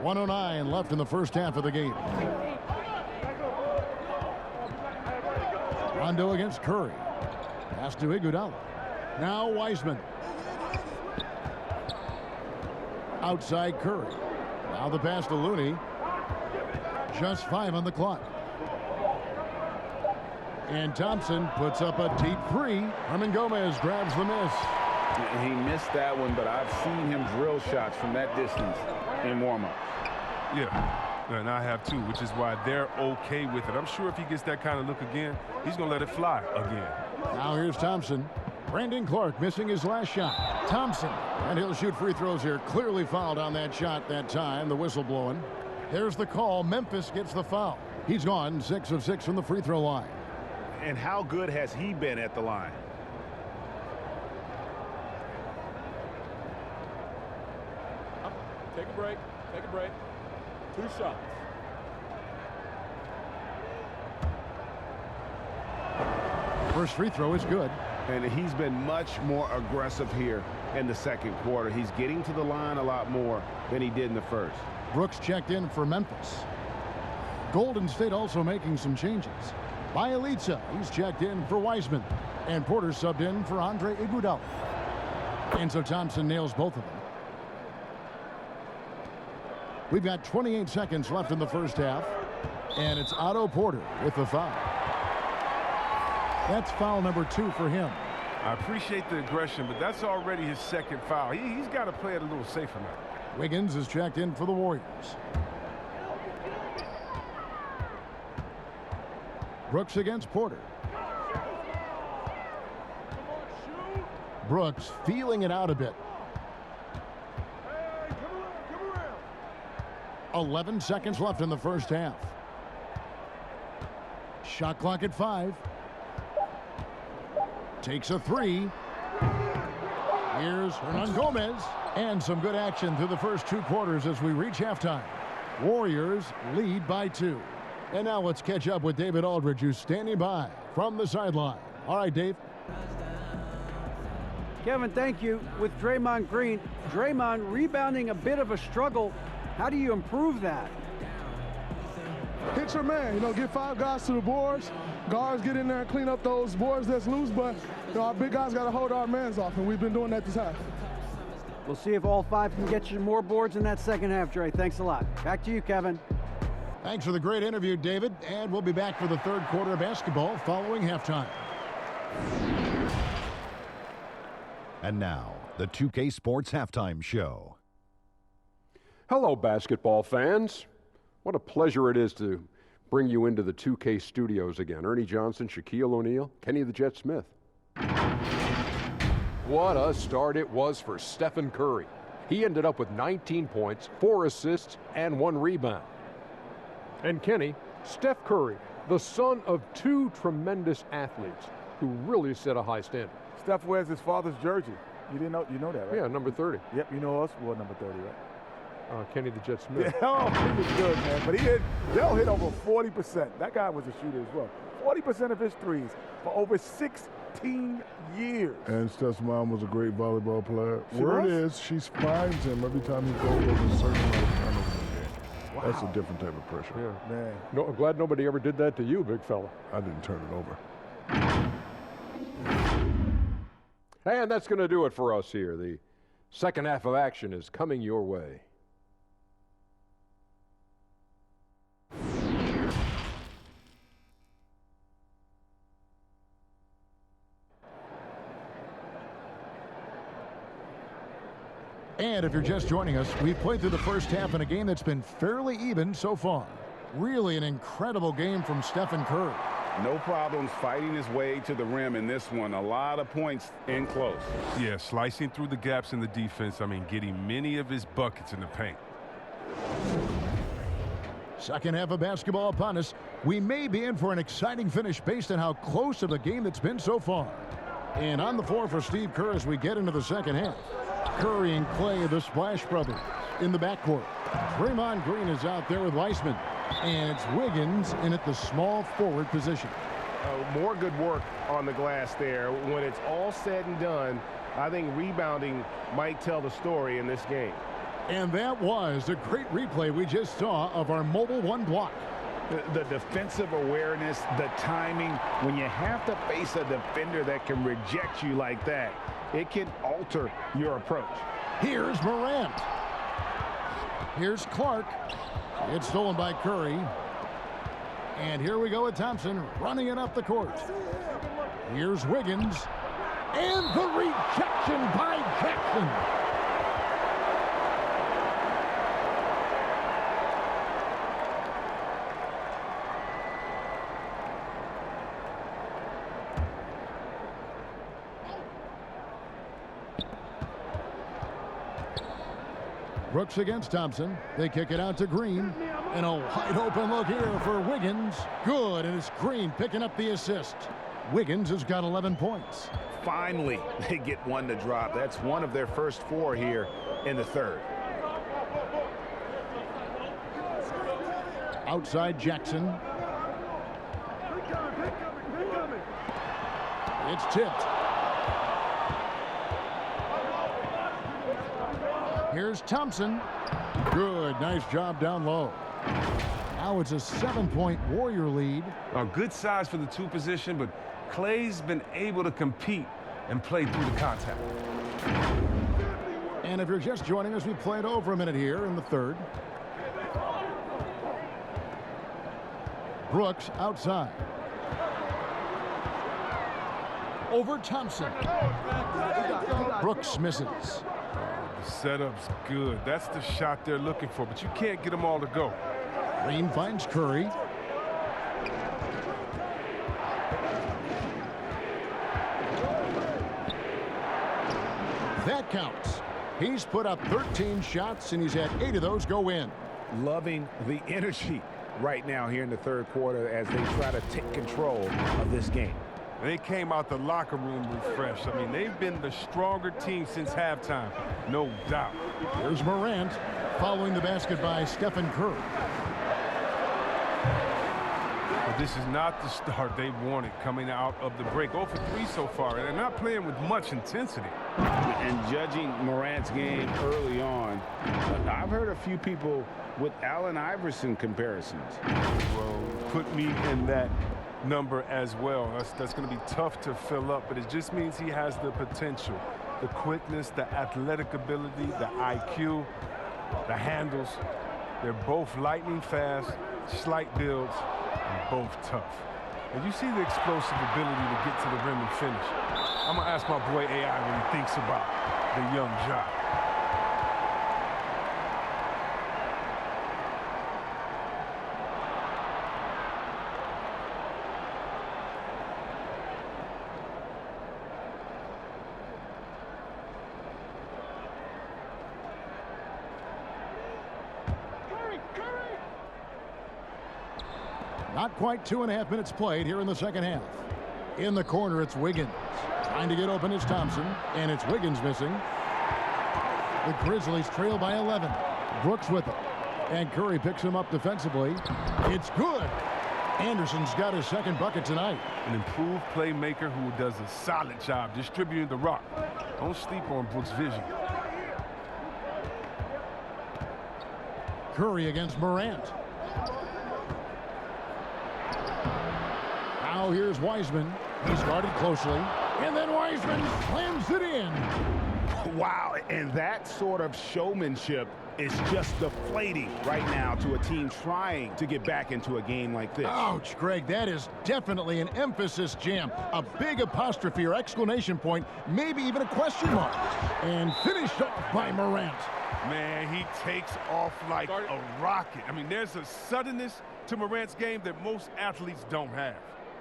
1:09 left in the first half of the game. Rondo against Curry. Pass to Iguodala. Now Wiseman. Outside Curry. Now the pass to Looney. Just 5 on the clock. And Thompson puts up a deep 3. Hernan Gomez grabs the miss. He missed that one, but I've seen him drill shots from that distance in warm-up. Yeah, And I have too, which is why they're okay with it. I'm sure if he gets that kind of look again, he's going to let it fly again. Now here's Thompson. Brandon Clark missing his last shot. Thompson, and he'll shoot free throws here. Clearly fouled on that shot that time. The whistle blowing. There's the call. Memphis gets the foul. He's gone 6 of 6 from the free throw line. And how good has he been at the line? Take a break. Take a break. 2 shots. First free throw is good. And he's been much more aggressive here in the second quarter. He's getting to the line a lot more than he did in the first. Brooks checked in for Memphis. Golden State also making some changes. Bielitsa, he's checked in for Wiseman. And Porter subbed in for Andre Iguodala. And so Thompson nails both of them. We've got 28 seconds left in the first half. And it's Otto Porter with the foul. That's foul number 2 for him. I appreciate the aggression, but that's already his second foul. He's got to play it a little safer now. Wiggins is checked in for the Warriors. Brooks against Porter. Brooks feeling it out a bit. 11 seconds left in the first half. Shot clock at 5. Takes a 3. Here's Hernan Gomez. And some good action through the first 2 quarters as we reach halftime. Warriors lead by 2. And now let's catch up with David Aldridge, who's standing by from the sideline. All right, Dave. Kevin, thank you. With Draymond Green, Draymond rebounding a bit of a struggle. How do you improve that? Hit your man, you know, get 5 guys to the boards. Guards get in there and clean up those boards that's loose, but you know, our big guys got to hold our mans off, and we've been doing that this half. We'll see if all 5 can get you more boards in that second half, Dre. Thanks a lot. Back to you, Kevin. Thanks for the great interview, David. And we'll be back for the third quarter of basketball following halftime. And now, the 2K Sports Halftime Show. Hello, basketball fans. What a pleasure it is to bring you into the 2K studios again. Ernie Johnson, Shaquille O'Neal, Kenny the Jet Smith. What a start it was for Stephen Curry. He ended up with 19 points, 4 assists, and 1 rebound. And Kenny, Steph Curry, the son of 2 tremendous athletes who really set a high standard. Steph wears his father's jersey. You didn't know? You know that, right? Yeah, number 30. Yep, you know us. Well, number 30, right? Kenny the Jet Smith. Yeah, oh, he was good, man. But they'll hit over 40%. That guy was a shooter as well. 40% of his threes for over 16 years. And Steph's mom was a great volleyball player. Word is, she finds him every time he goes over a certain amount of turnovers in the game. Wow. That's a different type of pressure. Yeah, man. No, I'm glad nobody ever did that to you, big fella. I didn't turn it over. And that's going to do it for us here. The second half of action is coming your way. And if you're just joining us, we've played through the first half in a game that's been fairly even so far. Really an incredible game from Stephen Curry. No problems fighting his way to the rim in this one. A lot of points in close. Yeah, slicing through the gaps in the defense. I mean, getting many of his buckets in the paint. Second half of basketball upon us. We may be in for an exciting finish based on how close of the game that's been so far. And on the floor for Steve Kerr as we get into the second half. Curry and Clay, the Splash Brothers, in the backcourt. Draymond Green is out there with Weissman. And it's Wiggins in at the small forward position. More good work on the glass there. When it's all said and done, I think rebounding might tell the story in this game. And that was a great replay we just saw of our mobile one block. The defensive awareness, the timing, when you have to face a defender that can reject you like that, it can alter your approach. Here's Morant. Here's Clark. It's stolen by Curry. And here we go with Thompson running it up the court. Here's Wiggins. And the rejection by Jackson. Brooks against Thompson. They kick it out to Green. And a wide open look here for Wiggins. Good, and it's Green picking up the assist. Wiggins has got 11 points. Finally, they get one to drop. That's one of their first 4 here in the third. Outside Jackson. It's tipped. Here's Thompson. Good, nice job down low. Now it's a 7-point Warrior lead. A good size for the 2 position, but Clay's been able to compete and play through the contact. And if you're just joining us, we played over a minute here in the third. Brooks outside. Over Thompson. Brooks misses. The setup's good. That's the shot they're looking for, but you can't get them all to go. Green finds Curry. That counts. He's put up 13 shots, and he's had 8 of those go in. Loving the energy right now here in the third quarter as they try to take control of this game. They came out the locker room refreshed. I mean, they've been the stronger team since halftime, no doubt. Here's Morant following the basket by Stephen Curry. But this is not the start they wanted coming out of the break. 0 for 3 so far, and they're not playing with much intensity. And judging Morant's game early on, I've heard a few people with Allen Iverson comparisons. Well, put me in that number as well. That's going to be tough to fill up, but it just means he has the potential, the quickness, the athletic ability, the IQ, the handles. They're both lightning fast, slight builds, and both tough. And you see the explosive ability to get to the rim and finish. I'm going to ask my boy AI what he thinks about the young Ja. Not quite 2.5 minutes played here in the second half. In the corner, it's Wiggins. Trying to get open is Thompson, and it's Wiggins missing. The Grizzlies trail by 11. Brooks with it. And Curry picks him up defensively. It's good. Anderson's got his second bucket tonight. An improved playmaker who does a solid job distributing the rock. Don't sleep on Brooks' vision. Curry against Morant. Now here's Wiseman. He's guarded closely. And then Wiseman slams it in. Wow, and that sort of showmanship is just deflating right now to a team trying to get back into a game like this. Ouch, Greg, that is definitely an emphasis jam. A big apostrophe or exclamation point, maybe even a question mark. And finished off by Morant. Man, he takes off like a rocket. I mean, there's a suddenness to Morant's game that most athletes don't have.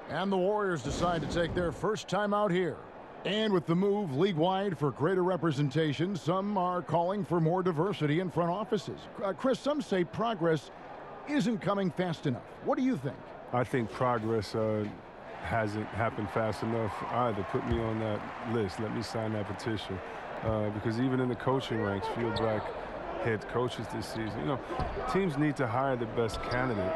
And the Warriors decide to take their first time out here. And with the move league-wide for greater representation, some are calling for more diversity in front offices. Chris, some say progress isn't coming fast enough. What do you think? I think progress hasn't happened fast enough either. Put me on that list. Let me sign that petition. Because even in the coaching ranks, few black head coaches this season, you know, teams need to hire the best candidate.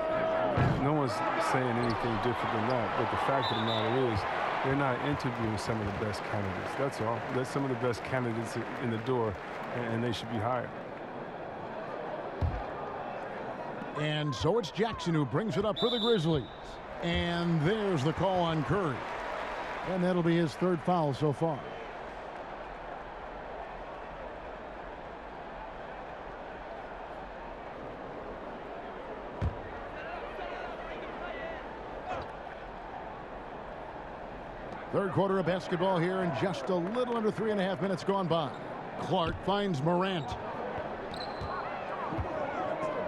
No one's saying anything different than that, but the fact of the matter is they're not interviewing some of the best candidates. That's all. That's some of the best candidates in the door, and they should be hired. And so it's Jackson who brings it up for the Grizzlies. And there's the call on Curry. And that'll be his third foul so far. Third quarter of basketball here, and just a little under 3.5 minutes gone by. Clark finds Morant.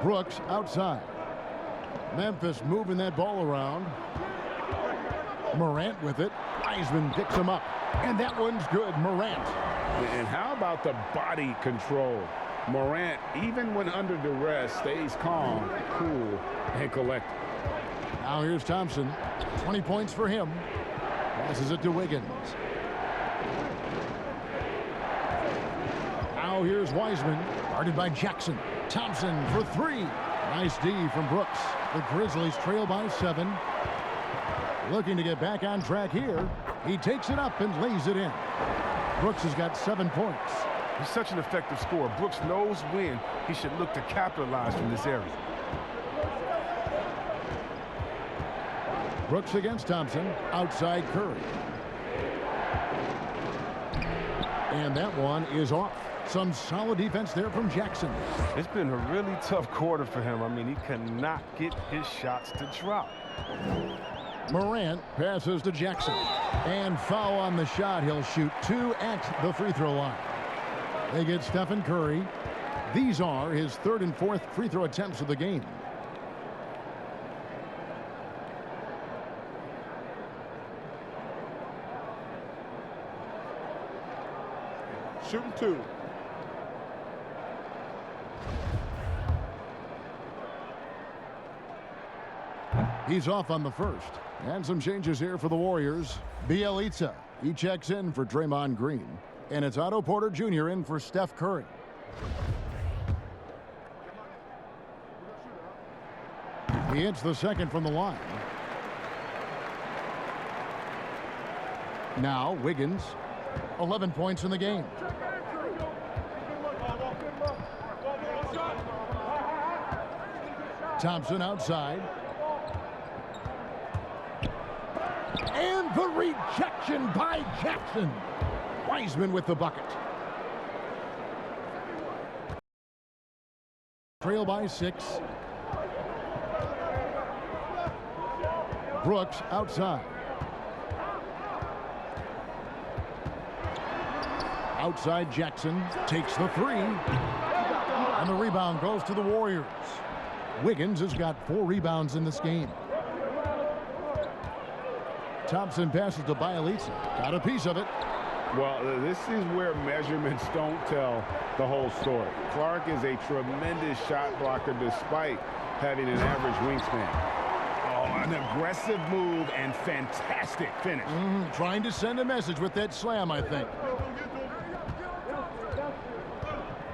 Brooks outside. Memphis moving that ball around. Morant with it. Wiseman picks him up. And that one's good. Morant. And how about the body control Morant, even when under duress, stays calm, cool, and collected. Now here's Thompson. 20 points for him. Passes it to Wiggins. Now here's Wiseman, guarded by Jackson. Thompson for three. Nice D from Brooks. The Grizzlies trail by 7. Looking to get back on track here. He takes it up and lays it in. Brooks has got 7 points. He's such an effective scorer. Brooks knows when he should look to capitalize from this area. Brooks against Thompson. Outside Curry. And that one is off. Some solid defense there from Jackson. It's been a really tough quarter for him. I mean, he cannot get his shots to drop. Morant passes to Jackson. And foul on the shot. He'll shoot 2 at the free throw line. They get Stephen Curry. These are his 3rd and 4th free throw attempts of the game. Shooting 2. He's off on the first. And some changes here for the Warriors. Bielitsa, he checks in for Draymond Green. And it's Otto Porter Jr. in for Steph Curry. He hits the second from the line. Now Wiggins, 11 points in the game. Thompson outside. And the rejection by Jackson. Wiseman with the bucket. Trail by 6. Brooks outside. Outside Jackson takes the 3. And the rebound goes to the Warriors. Wiggins has got 4 rebounds in this game. Thompson passes to Bielitsa. Got a piece of it. Well, this is where measurements don't tell the whole story. Clark is a tremendous shot blocker despite having an average wingspan. Oh, an aggressive move and fantastic finish. Trying to send a message with that slam, I think.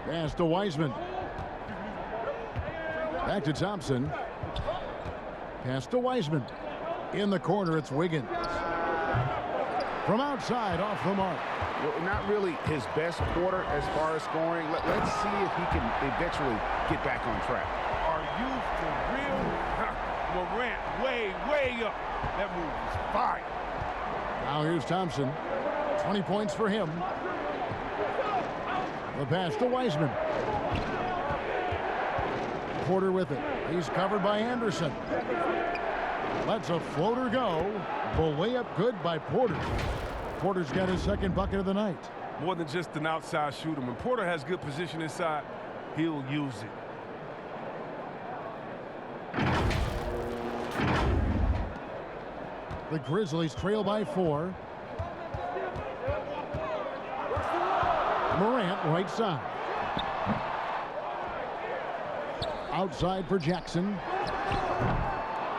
Pass to Wiseman. Back to Thompson. Pass to Wiseman. In the corner, it's Wiggins. From outside, off the mark. Well, not really his best quarter as far as scoring. Let's see if he can eventually get back on track. Are you for real? Morant way up. That move is fire. Now here's Thompson. 20 points for him. The pass to Wiseman. Porter with it. He's covered by Anderson. Lets a floater go. The layup good by Porter. Porter's got his 2nd bucket of the night. More than just an outside shooter. When Porter has good position inside, he'll use it. The Grizzlies trail by 4. Morant right side. Outside for Jackson.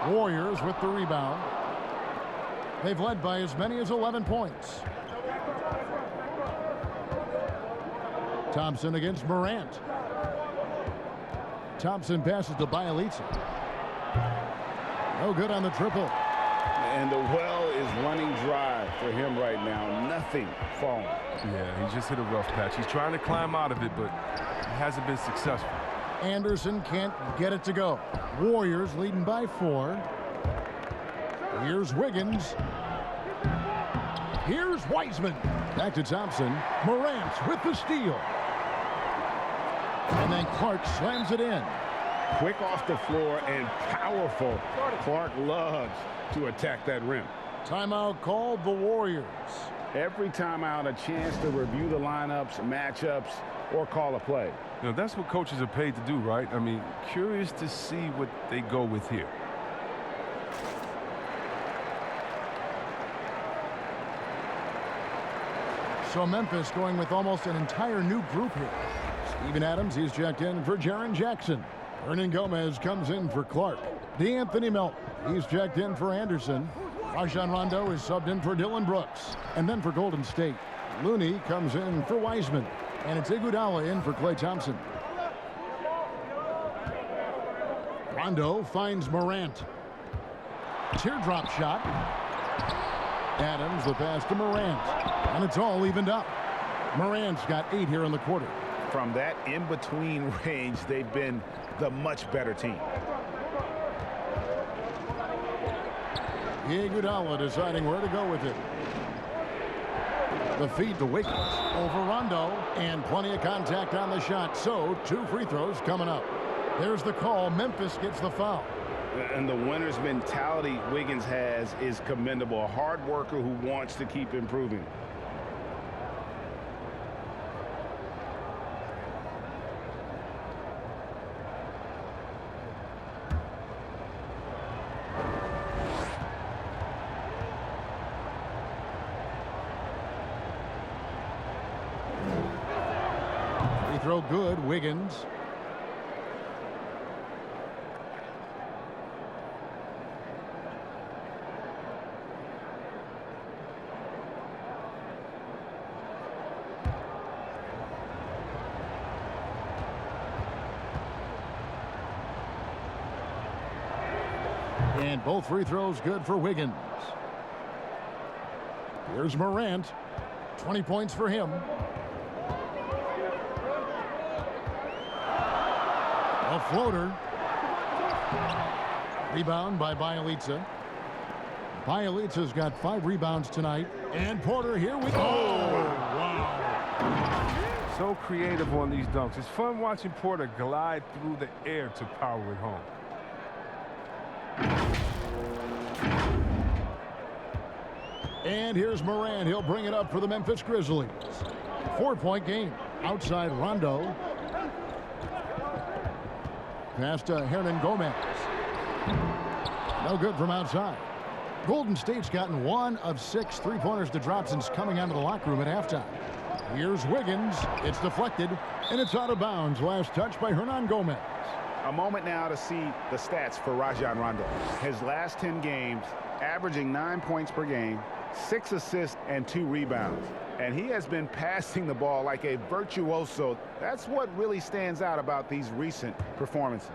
Warriors with the rebound. They've led by as many as 11 points. Thompson against Morant. Thompson passes to Bielitsa. No good on the triple. And the well is running dry for him right now. Nothing falling. Yeah, he just hit a rough patch. He's trying to climb out of it, but he hasn't been successful. Anderson can't get it to go. Warriors leading by 4. Here's Wiggins. Here's Wiseman. Back to Thompson. Morant with the steal. And then Clark slams it in. Quick off the floor and powerful. Clark loves to attack that rim. Timeout called the Warriors. Every timeout, a chance to review the lineups, matchups, or call a play. You know, that's what coaches are paid to do, right? I mean, curious to see what they go with here. So Memphis going with almost an entire new group here. Steven Adams, he's checked in for Jaren Jackson. Hernan Gomez comes in for Clark. DeAnthony Melton, he's checked in for Anderson. Rajon Rondo is subbed in for Dylan Brooks. And then for Golden State, Looney comes in for Wiseman. And it's Iguodala in for Klay Thompson. Rondo finds Morant. Teardrop shot. Adams the pass to Morant. And it's all evened up. Morant's got 8 here in the quarter. From that in-between range, they've been the much better team. Iguodala deciding where to go with it. The feed to Wiggins over Rondo, and plenty of contact on the shot. So 2 free throws coming up. There's the call. Memphis gets the foul. And the winner's mentality Wiggins has is commendable. A hard worker who wants to keep improving. Free throw good. Wiggins. And both free throws good for Wiggins. Here's Morant. 20 points for him. A floater. Rebound by Bjelica. Bjelica's got 5 rebounds tonight. And Porter here we go. Oh, wow. So creative on these dunks. It's fun watching Porter glide through the air to power it home. And here's Morant. He'll bring it up for the Memphis Grizzlies. 4-point game. Outside Rondo. Pass to Hernan Gomez. No good from outside. Golden State's gotten 1 of 6 3-pointers to drop since coming out of the locker room at halftime. Here's Wiggins. It's deflected, and it's out of bounds. Last touch by Hernan Gomez. A moment now to see the stats for Rajon Rondo. His last 10 games, averaging 9 points per game, 6 assists and 2 rebounds. And he has been passing the ball like a virtuoso. That's what really stands out about these recent performances.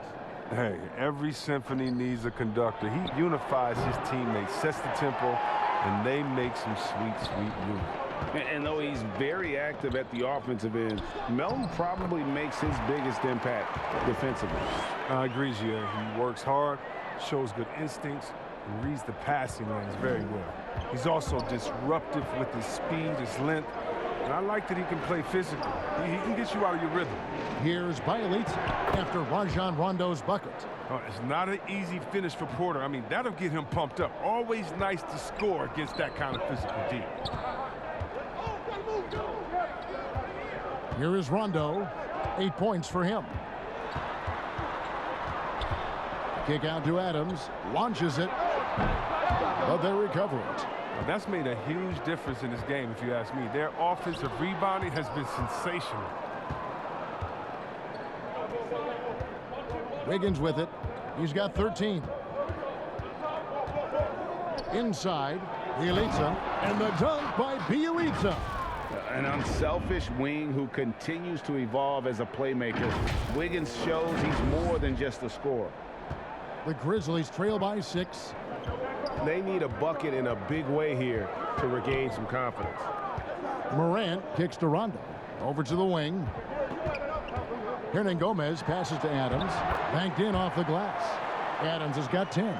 Hey, every symphony needs a conductor. He unifies his teammates, sets the tempo, and they make some sweet, sweet moves. And though he's very active at the offensive end, Melton probably makes his biggest impact defensively. I agree, Gia. He works hard, shows good instincts, and reads the passing lanes very well. He's also disruptive with his speed, his length, and I like that he can play physical. He can get you out of your rhythm. Here's Bjelica after Rajon Rondo's bucket. It's not an easy finish for Porter. I mean, that'll get him pumped up. Always nice to score against that kind of physical D. Here is Rondo. 8 points for him. Kick out to Adams. Launches it. But they recover it. Now, that's made a huge difference in this game, if you ask me. Their offensive rebounding has been sensational. Wiggins with it. He's got 13. Inside, Bjelica. And the dunk by Bjelica. An unselfish wing who continues to evolve as a playmaker. Wiggins shows he's more than just a scorer. The Grizzlies trail by 6. They need a bucket in a big way here to regain some confidence. Morant kicks to Rondo. Over to the wing. Hernan Gomez passes to Adams. Banked in off the glass. Adams has got 10.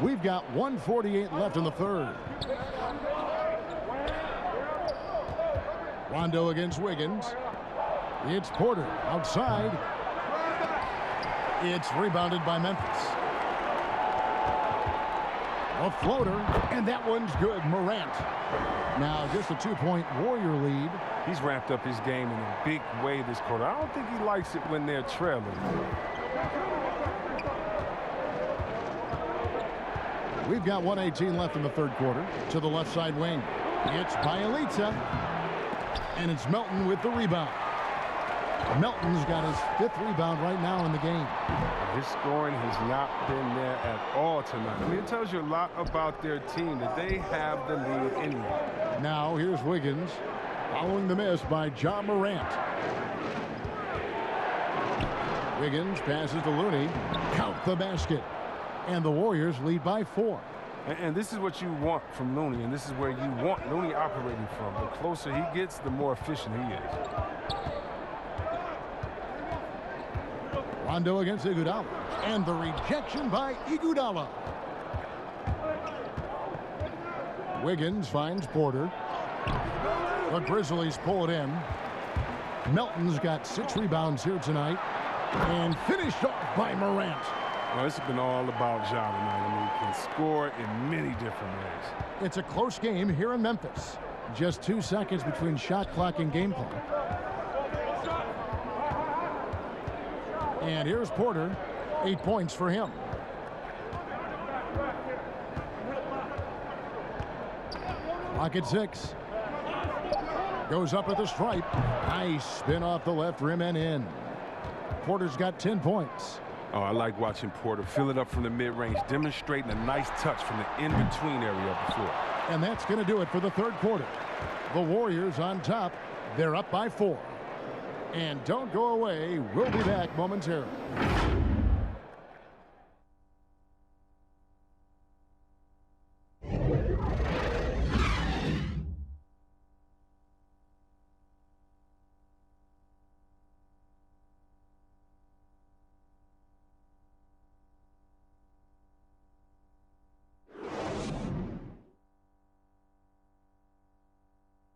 We've got 1:48 left in the third. Rondo against Wiggins. It's Porter outside. It's rebounded by Memphis. A floater, and that one's good. Morant. Now just a 2-point Warrior lead. He's ramped up his game in a big way this quarter. I don't think he likes it when they're trailing. We've got 1:18 left in the third quarter. To the left side wing. It's Bjelica. And it's Melton with the rebound. Melton's got his 5th rebound right now in the game. His scoring has not been there at all tonight. I mean, it tells you a lot about their team that they have the lead in there. Now here's Wiggins following the miss by Ja Morant. Wiggins passes to Looney. Count the basket. And the Warriors lead by 4. And this is what you want from Looney, and this is where you want Looney operating from. The closer he gets, the more efficient he is. Rondo against Iguodala. And the rejection by Iguodala. Wiggins finds Porter. The Grizzlies pull it in. Melton's got 6 rebounds here tonight. And finished off by Morant. Well, it's been all about Ja tonight. I mean, he can score in many different ways. It's a close game here in Memphis. Just 2 seconds between shot clock and game clock. And here's Porter. 8 points for him. Clock at 6. Goes up at the stripe. Nice spin off the left rim and in. Porter's got 10 points. Oh, I like watching Porter fill it up from the mid-range, demonstrating a nice touch from the in-between area of the floor. And that's going to do it for the 3rd quarter. The Warriors on top. They're up by 4. And don't go away. We'll be back momentarily.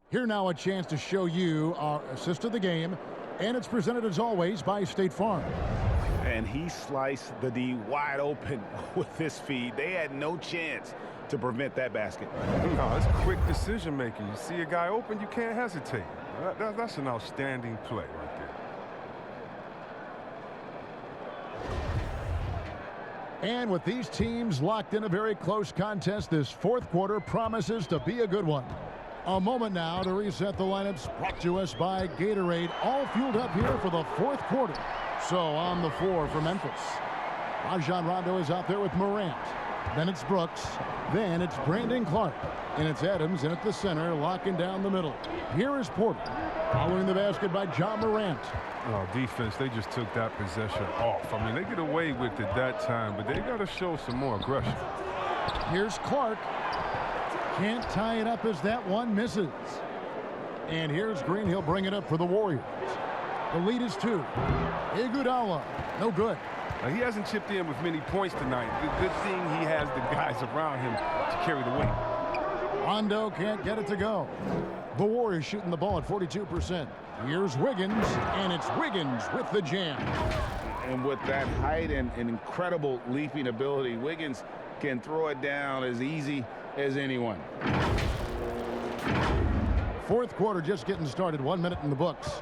Here now a chance to show you our assist of the game, and it's presented as always by State Farm. And he sliced the D wide open with this feed. They had no chance to prevent that basket. No, it's quick decision making. You see a guy open, you can't hesitate. That's an outstanding play right there. And with these teams locked in a very close contest, this 4th quarter promises to be a good one. A moment now to reset the lineups, brought to us by Gatorade, all fueled up here for the 4th quarter. So on the floor for Memphis, Rajon Rondo is out there with Morant. Then it's Brooks. Then it's Brandon Clark. And it's Adams in at the center, locking down the middle. Here is Porter, following the basket by Ja Morant. Oh, defense, they just took that possession off. I mean, they get away with it that time, but they got to show some more aggression. Here's Clark. Can't tie it up as that one misses. And here's Green. He'll bring it up for the Warriors. The lead is 2. Iguodala, no good. Now, he hasn't chipped in with many points tonight. The good thing he has the guys around him to carry the weight. Rondo can't get it to go. The Warriors shooting the ball at 42%. Here's Wiggins, and it's Wiggins with the jam. And with that height and incredible leaping ability, Wiggins can throw it down as easy as anyone. 4th quarter just getting started. 1 minute in the books.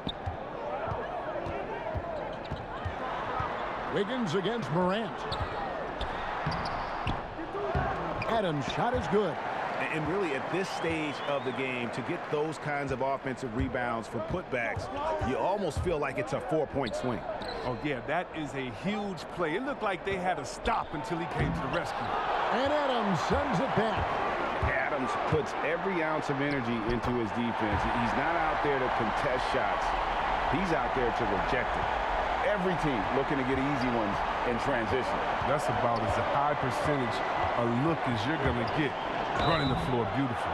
Wiggins against Morant. Adams' shot is good. And really at this stage of the game, to get those kinds of offensive rebounds for putbacks, you almost feel like it's a 4-point swing. Oh, yeah, that is a huge play. It looked like they had to stop until he came to the rescue. And Adams sends it back. Adams puts every ounce of energy into his defense. He's not out there to contest shots. He's out there to reject it. Every team looking to get easy ones in transition. That's about as a high percentage a look as you're going to get. Running the floor beautifully.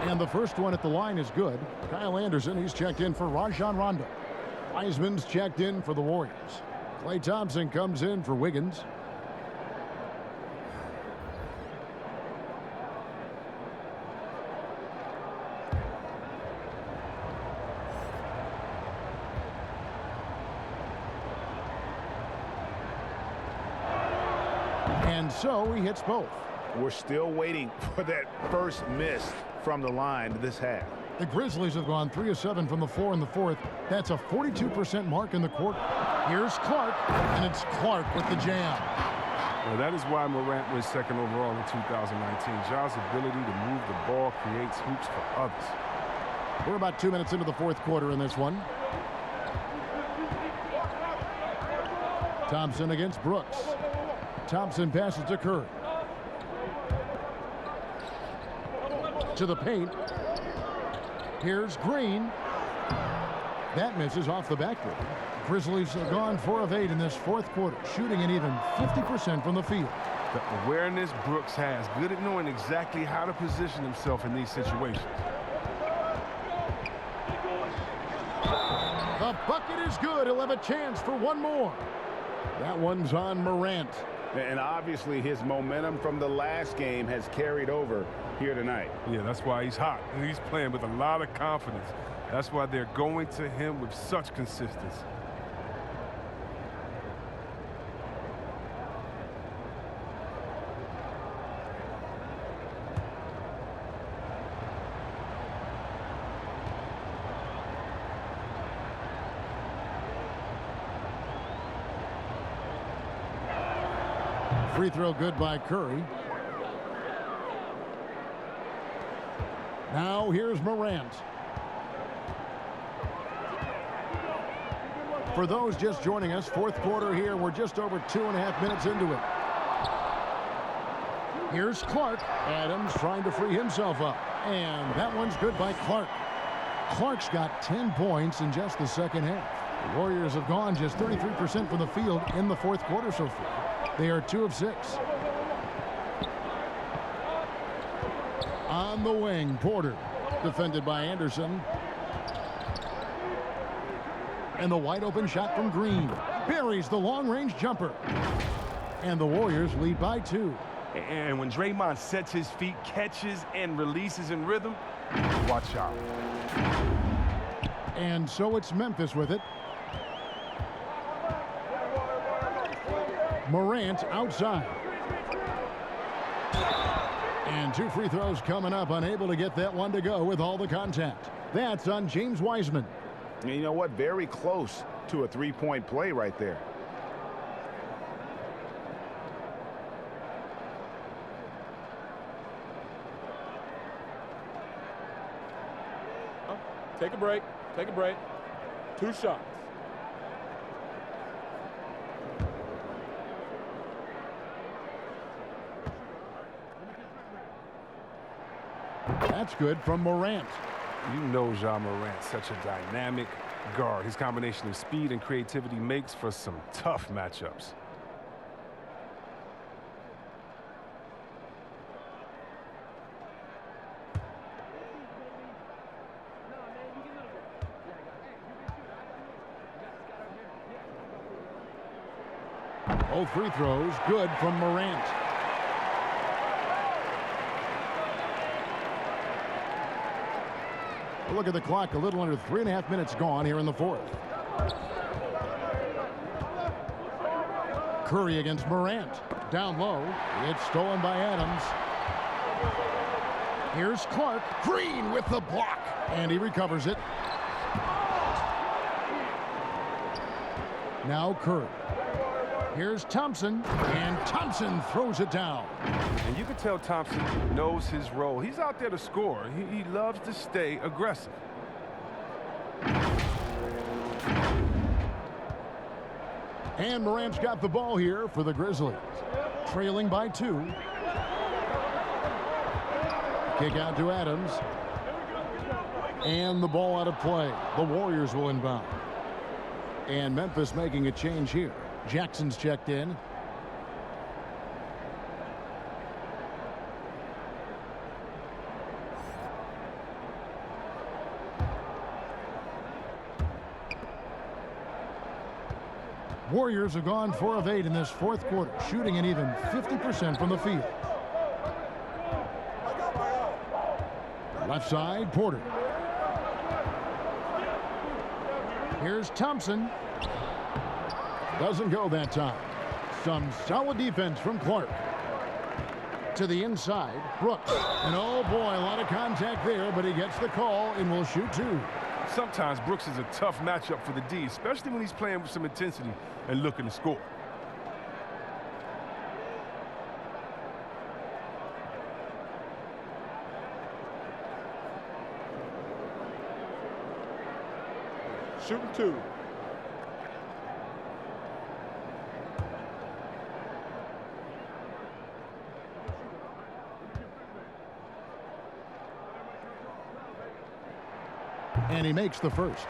And the first one at the line is good. Kyle Anderson, he's checked in for Rajon Rondo. Wiseman's checked in for the Warriors. Klay Thompson comes in for Wiggins. And so he hits both. We're still waiting for that first miss from the line to this half. The Grizzlies have gone 3 of 7 from the floor in the fourth. That's a 42% mark in the quarter. Here's Clark, and it's Clark with the jam. Well, that is why Morant was second overall in 2019. Ja's ability to move the ball creates hoops for others. We're about 2 minutes into the fourth quarter in this one. Thompson against Brooks. Thompson passes to Curry. To the paint. Here's Green. That misses off the backboard. Grizzlies have gone 4 of 8 in this fourth quarter, shooting an even 50% from the field. The awareness Brooks has, good at knowing exactly how to position himself in these situations. The bucket is good. He'll have a chance for one more. That one's on Morant. And obviously his momentum from the last game has carried over here tonight. Yeah, that's why he's hot. He's playing with a lot of confidence. That's why they're going to him with such consistency. Free throw good by Curry. Now here's Morant. For those just joining us, fourth quarter here. We're just over 2.5 minutes into it. Here's Clark. Adams trying to free himself up. And that one's good by Clark. Clark's got 10 points in just the second half. The Warriors have gone just 33% from the field in the fourth quarter so far. They are 2 of 6. On the wing, Porter. Defended by Anderson. And the wide open shot from Green. Buries the long-range jumper. And the Warriors lead by 2. And when Draymond sets his feet, catches, and releases in rhythm, watch out. And so it's Memphis with it. Morant outside. And 2 free throws coming up. Unable to get that one to go with all the contact. That's on James Wiseman. And you know what? Very close to a three-point play right there. Take a break. Take a break. 2 shots. That's good from Morant. You know Ja Morant's such a dynamic guard. His combination of speed and creativity makes for some tough matchups. Both free throws good from Morant. Look at the clock, a little under 3.5 minutes gone here in the fourth. Curry against Morant. Down low. It's stolen by Adams. Here's Clark. Green with the block. And he recovers it. Now Curry. Here's Thompson. And Thompson throws it down. And you can tell Thompson knows his role. He's out there to score. He loves to stay aggressive. And Morant's got the ball here for the Grizzlies. Trailing by 2. Kick out to Adams. And the ball out of play. The Warriors will inbound. And Memphis making a change here. Jackson's checked in. Warriors have gone 4 of 8 in this fourth quarter, shooting an even 50% from the field. Left side, Porter. Here's Thompson. Doesn't go that time. Some solid defense from Clark. To the inside, Brooks. And oh boy, a lot of contact there, but he gets the call and will shoot 2. Sometimes Brooks is a tough matchup for the D, especially when he's playing with some intensity and looking to score. Shooting 2. And he makes the first.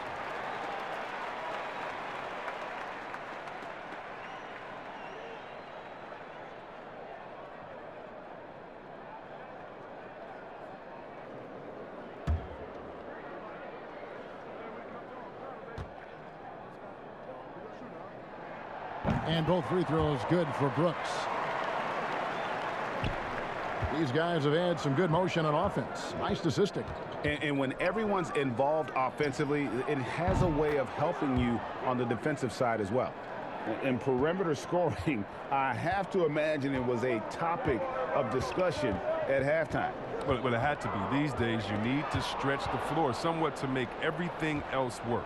And both free throws good for Brooks. These guys have had some good motion on offense. Nice statistic. And when everyone's involved offensively, it has a way of helping you on the defensive side as well. In perimeter scoring, I have to imagine it was a topic of discussion at halftime. Well, it had to be. These days, you need to stretch the floor somewhat to make everything else work.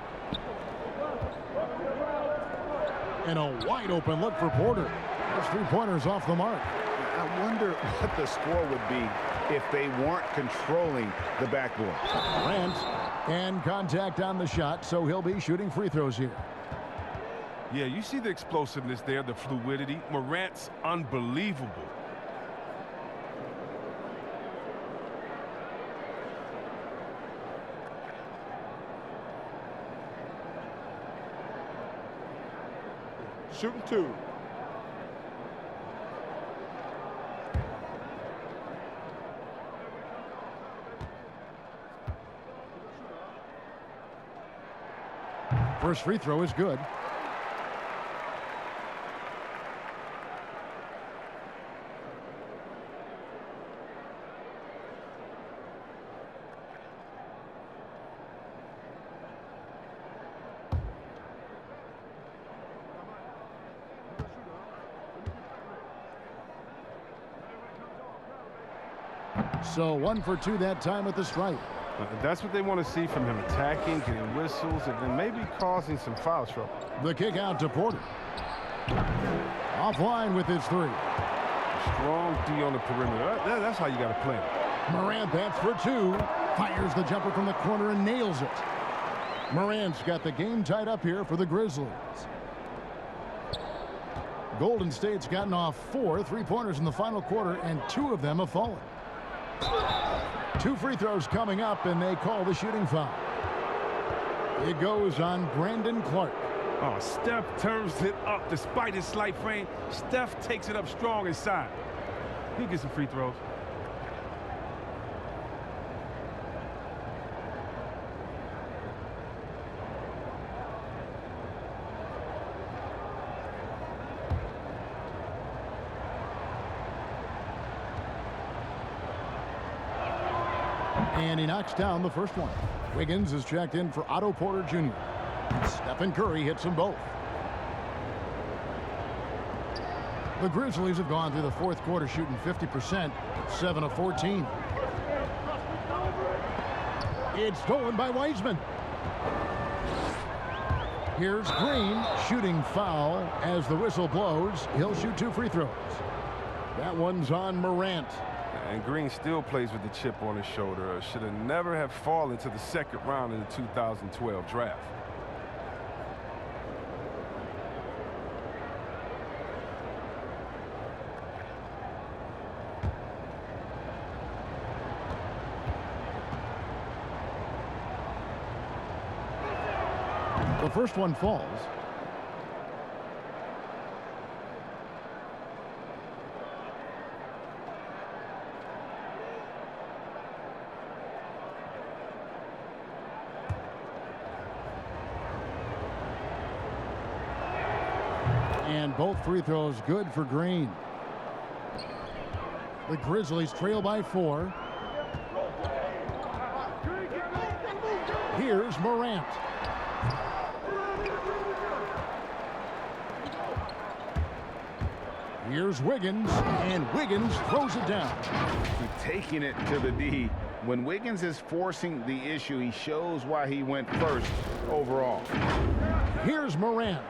And a wide open look for Porter. Those 3-pointers off the mark. I wonder what the score would be if they weren't controlling the backboard. Morant, and contact on the shot, so he'll be shooting free throws here. Yeah, you see the explosiveness there, the fluidity. Morant's unbelievable. Shooting 2. First free throw is good. So 1 for 2 that time at the stripe. That's what they want to see from him, attacking, getting whistles, and then maybe causing some foul trouble. The kick out to Porter. Offline with his 3. Strong D on the perimeter. That's how you got to play him. Morant, that's for 2. Fires the jumper from the corner and nails it. Morant's got the game tied up here for the Grizzlies. Golden State's gotten off 4 3-pointers in the final quarter, and 2 of them have fallen. 2 free throws coming up, and they call the shooting foul. It goes on Brandon Clark. Oh, Steph turns it up despite his slight frame. Steph takes it up strong inside. He gets some free throws. And he knocks down the first one. Wiggins is checked in for Otto Porter Jr. Stephen Curry hits them both. The Grizzlies have gone through the fourth quarter shooting 50%, 7 of 14. It's stolen by Wiseman. Here's Green shooting foul as the whistle blows. He'll shoot 2 free throws. That one's on Morant. And Green still plays with the chip on his shoulder. Should have never have fallen to the second round in the 2012 draft. The first one falls. And both free throws good for Green. The Grizzlies trail by 4. Here's Morant. Here's Wiggins, and Wiggins throws it down. Taking it to the D. When Wiggins is forcing the issue, he shows why he went first overall. Here's Morant.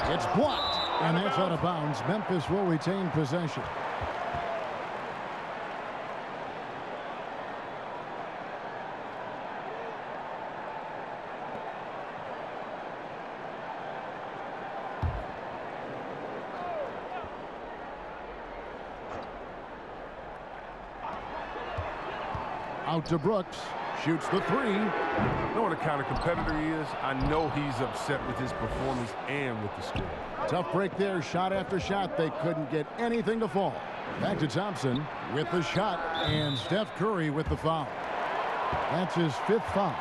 It's blocked, and that's out of bounds. Memphis will retain possession. Out to Brooks. Shoots the three. You know what kind of competitor he is? I know he's upset with his performance and with the score. Tough break there. Shot after shot. They couldn't get anything to fall. Back to Thompson with the shot. And Steph Curry with the foul. That's his 5th foul.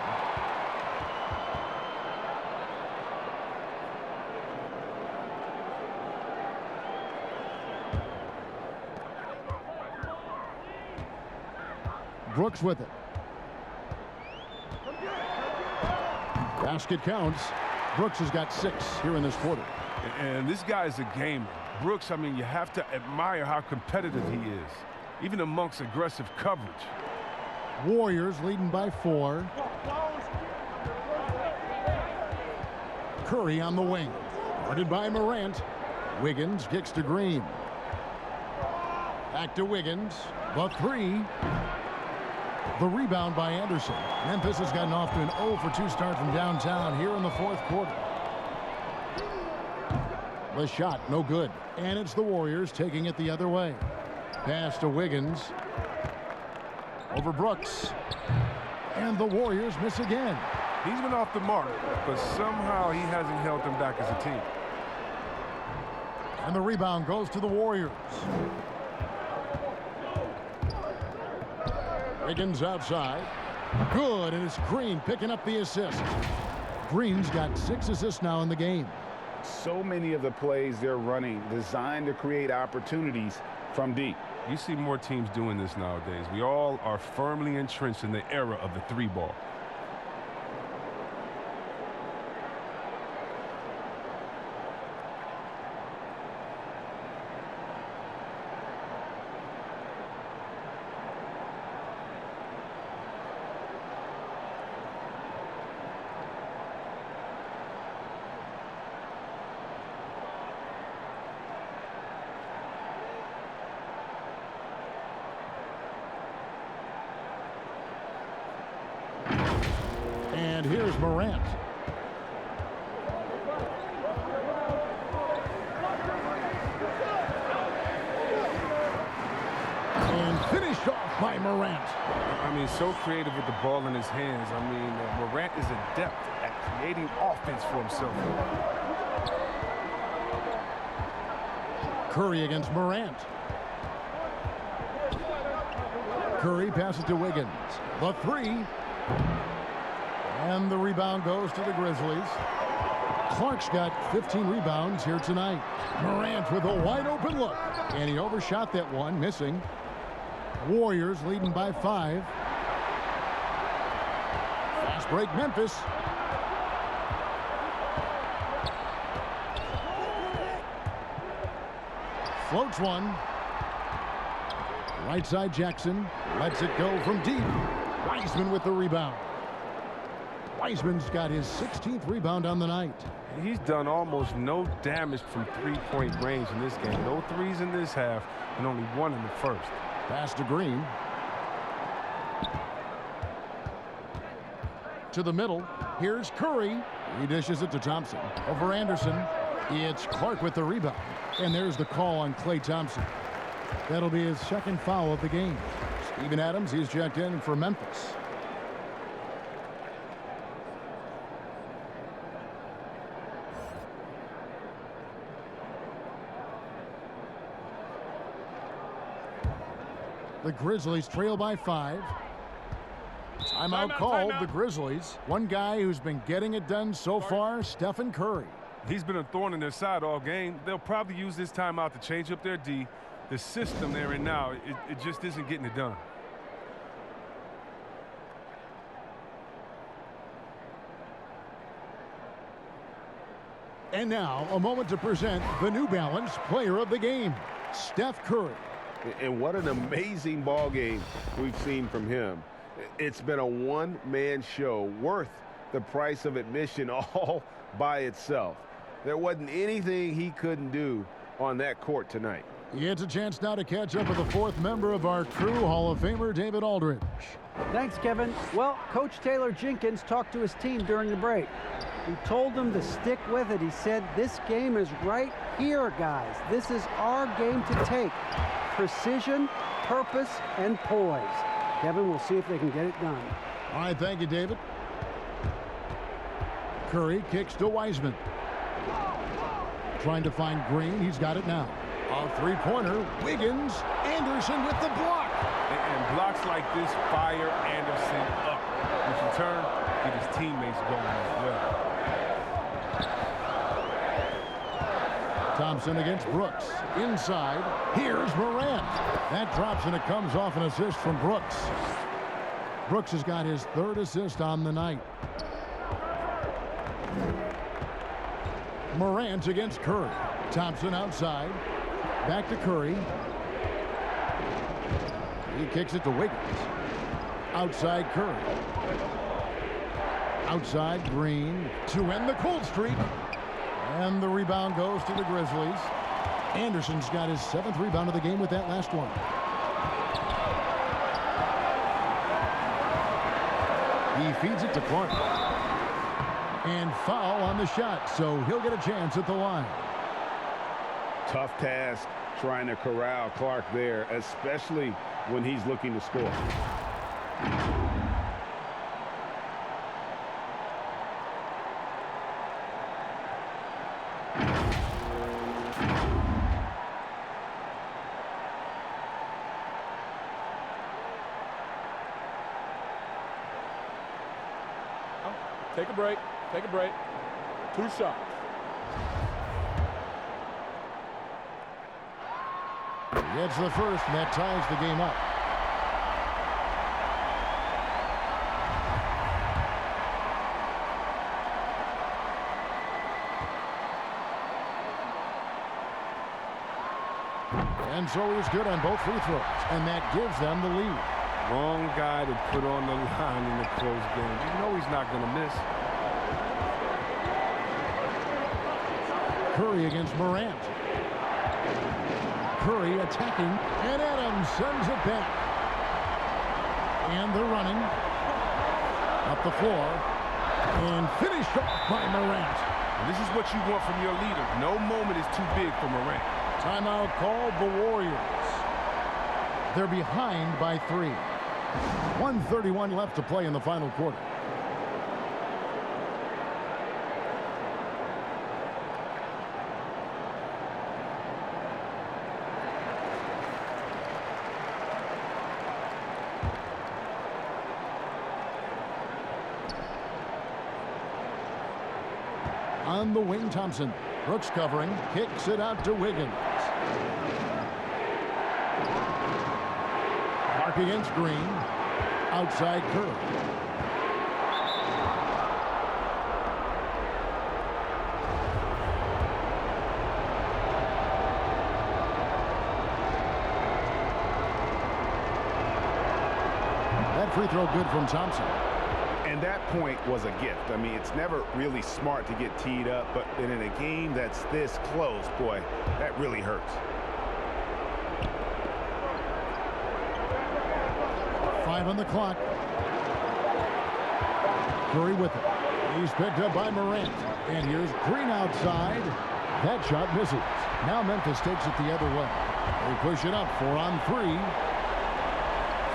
Brooks with it. Basket counts. Brooks has got 6 here in this quarter. And this guy is a gamer. Brooks, I mean, you have to admire how competitive he is, even amongst aggressive coverage. Warriors leading by 4. Curry on the wing. Guarded by Morant. Wiggins kicks to Green. Back to Wiggins. The 3. The rebound by Anderson. Memphis has gotten off to an 0 for 2 start from downtown here in the 4th quarter. The shot, no good. And it's the Warriors taking it the other way. Pass to Wiggins. Over Brooks. And the Warriors miss again. He's been off the mark, but somehow he hasn't held them back as a team. And the rebound goes to the Warriors. Wiggins outside. Good, and it's Green picking up the assist. Green's got 6 assists now in the game. So many of the plays they're running designed to create opportunities from deep. You see more teams doing this nowadays. We all are firmly entrenched in the era of the 3 ball. And here's Morant. And finished off by Morant. I mean, so creative with the ball in his hands. I mean, Morant is adept at creating offense for himself. Curry against Morant. Curry passes to Wiggins. The 3. And the rebound goes to the Grizzlies. Clark's got 15 rebounds here tonight. Morant with a wide open look. And he overshot that one, missing. Warriors leading by 5. Fast break Memphis. Floats one. Right side Jackson. Lets it go from deep. Wiseman with the rebound. Wiseman's got his 16th rebound on the night. He's done almost no damage from 3-point range in this game. No 3s in this half and only 1 in the first. Pass to Green. To the middle. Here's Curry. He dishes it to Thompson. Over Anderson. It's Clark with the rebound. And there's the call on Klay Thompson. That'll be his 2nd foul of the game. Steven Adams, he's checked in for Memphis. The Grizzlies trail by 5. Timeout called. The Grizzlies. One guy who's been getting it done so far, Stephen Curry. He's been a thorn in their side all game. They'll probably use this timeout to change up their D. The system they're in now, it just isn't getting it done. And now, a moment to present the New Balance Player of the Game, Steph Curry. And what an amazing ball game we've seen from him. It's been a one-man show worth the price of admission all by itself. There wasn't anything he couldn't do on that court tonight. It's a chance now to catch up with the fourth member of our crew, Hall of Famer David Aldridge. Thanks, Kevin. Well, Coach Taylor Jenkins talked to his team during the break. He told them to stick with it. He said, this game is right here, guys. This is our game to take. Precision, purpose, and poise. Kevin, we'll see if they can get it done. All right, thank you, David. Curry kicks to Wiseman. Trying to find Green. He's got it now. A three-pointer. Wiggins. Anderson with the block. And blocks like this fire Anderson up, which in turn get his teammates going as well. Thompson against Brooks. Inside. Here's Morant. That drops and it comes off an assist from Brooks. Brooks has got his third assist on the night. Morant against Curry. Thompson outside. Back to Curry. He kicks it to Wiggins. Outside Curry. Outside Green to end the cold streak. And the rebound goes to the Grizzlies. Anderson's got his 7th rebound of the game with that last one. He feeds it to Clark. And foul on the shot, so he'll get a chance at the line. Tough task trying to corral Clark there, especially when he's looking to score. Take a break. Take a break. 2 shots. Gets the first, and that ties the game up. And so he's good on both free throws, and that gives them the lead. Wrong guy to put on the line in a close game. You know he's not going to miss. Curry against Morant. Curry attacking, and Adams sends it back. And they're running up the floor and finished off by Morant. And this is what you want from your leader. No moment is too big for Morant. Timeout called the Warriors. They're behind by 3. 1:31 left to play in the final quarter. On the wing, Thompson. Brooks covering, kicks it out to Wiggins. Clark against Green. Outside Curry. That free throw good from Thompson. And that point was a gift. I mean, it's never really smart to get teed up, but in a game that's this close, boy, that really hurts. 5 on the clock. Curry with it. He's picked up by Morant. And here's Green outside. That shot misses. Now Memphis takes it the other way. They push it up 4 on 3.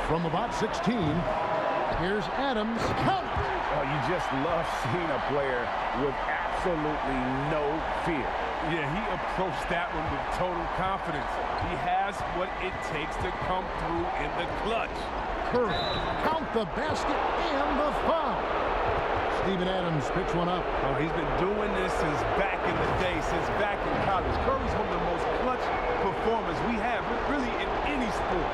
From about 16. Here's Adams. Count! Oh, you just love seeing a player with absolutely no fear. Yeah, he approached that one with total confidence. He has what it takes to come through in the clutch. Curry, count the basket and the foul. Steven Adams picks one up. Oh, he's been doing this since back in the day, since back in college. Curry's one of the most clutch performers we have, really in any sport.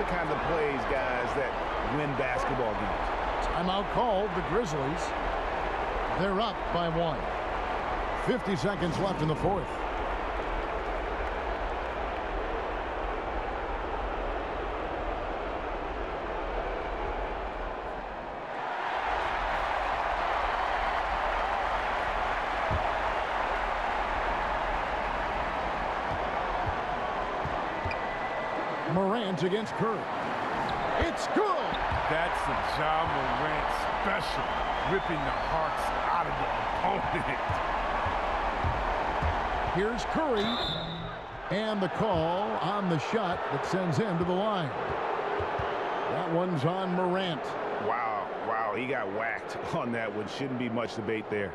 the kind of plays, guys, that win basketball games. Timeout called, the Grizzlies. They're up by 1. 50 seconds left in the fourth. Morant against Curry. It's good. That's a Ja Morant special, ripping the hearts out of the opponent. Here's Curry, and the call on the shot that sends him to the line. That one's on Morant. Wow, he got whacked on that one. Shouldn't be much debate there.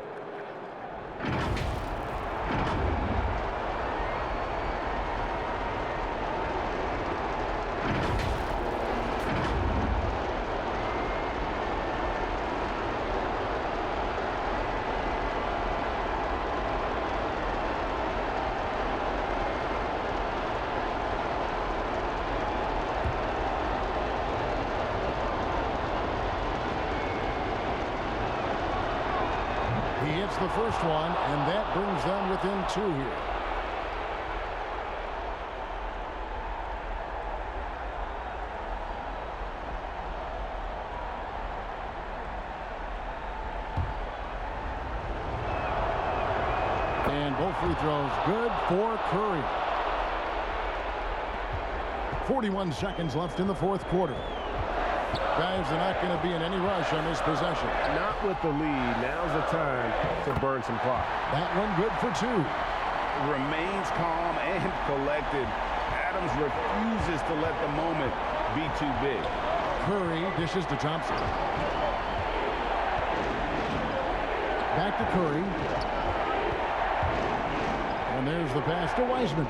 He hits the first one, and that brings them within 2 here. And both free throws good for Curry. 41 seconds left in the fourth quarter. Guys, they're not going to be in any rush on this possession. Not with the lead. Now's the time to burn some clock. That one good for 2. Remains calm and collected. Adams refuses to let the moment be too big. Curry dishes to Thompson. Back to Curry. And there's the pass to Wiseman.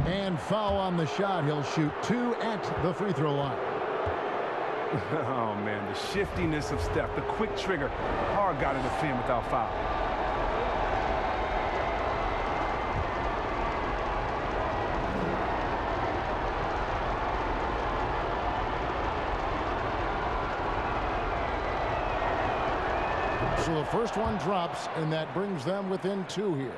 And foul on the shot. He'll shoot 2 at the free throw line. Oh, man, the shiftiness of Steph, the quick trigger. Hard got to defend without foul. So the first one drops, and that brings them within 2 here.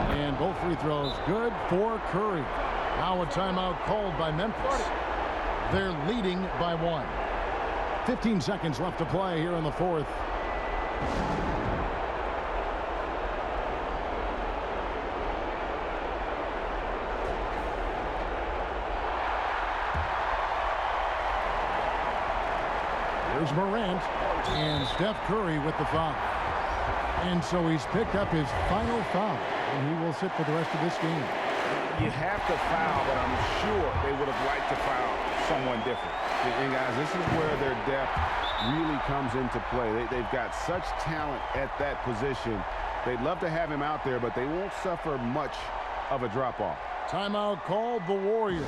And both free throws good for Curry. Now a timeout called by Memphis. They're leading by 1. 15 seconds left to play here in the fourth. Here's Morant and Steph Curry with the foul. And so he's picked up his final foul, and he will sit for the rest of this game. You have to foul, but I'm sure they would have liked to foul someone different. And guys, this is where their depth really comes into play. They've got such talent at that position. They'd love to have him out there, but they won't suffer much of a drop-off. Timeout called the Warriors.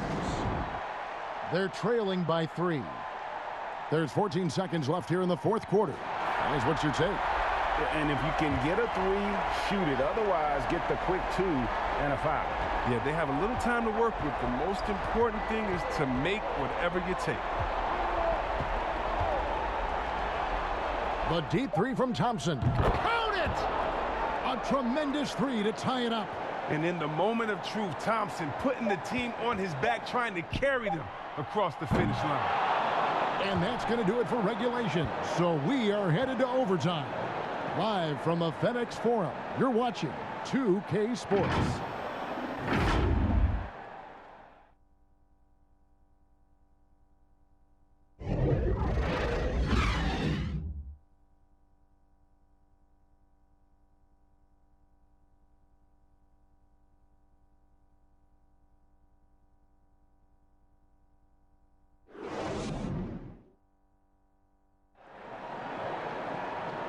They're trailing by 3. There's 14 seconds left here in the fourth quarter. Guys, what's your take? And if you can get a 3, shoot it. Otherwise, get the quick 2 and a foul. Yeah, they have a little time to work with. The most important thing is to make whatever you take. The deep 3 from Thompson. Count it! A tremendous 3 to tie it up. And in the moment of truth, Thompson putting the team on his back, trying to carry them across the finish line. And that's going to do it for regulation. So we are headed to overtime. Live from the FedEx Forum, you're watching 2K Sports.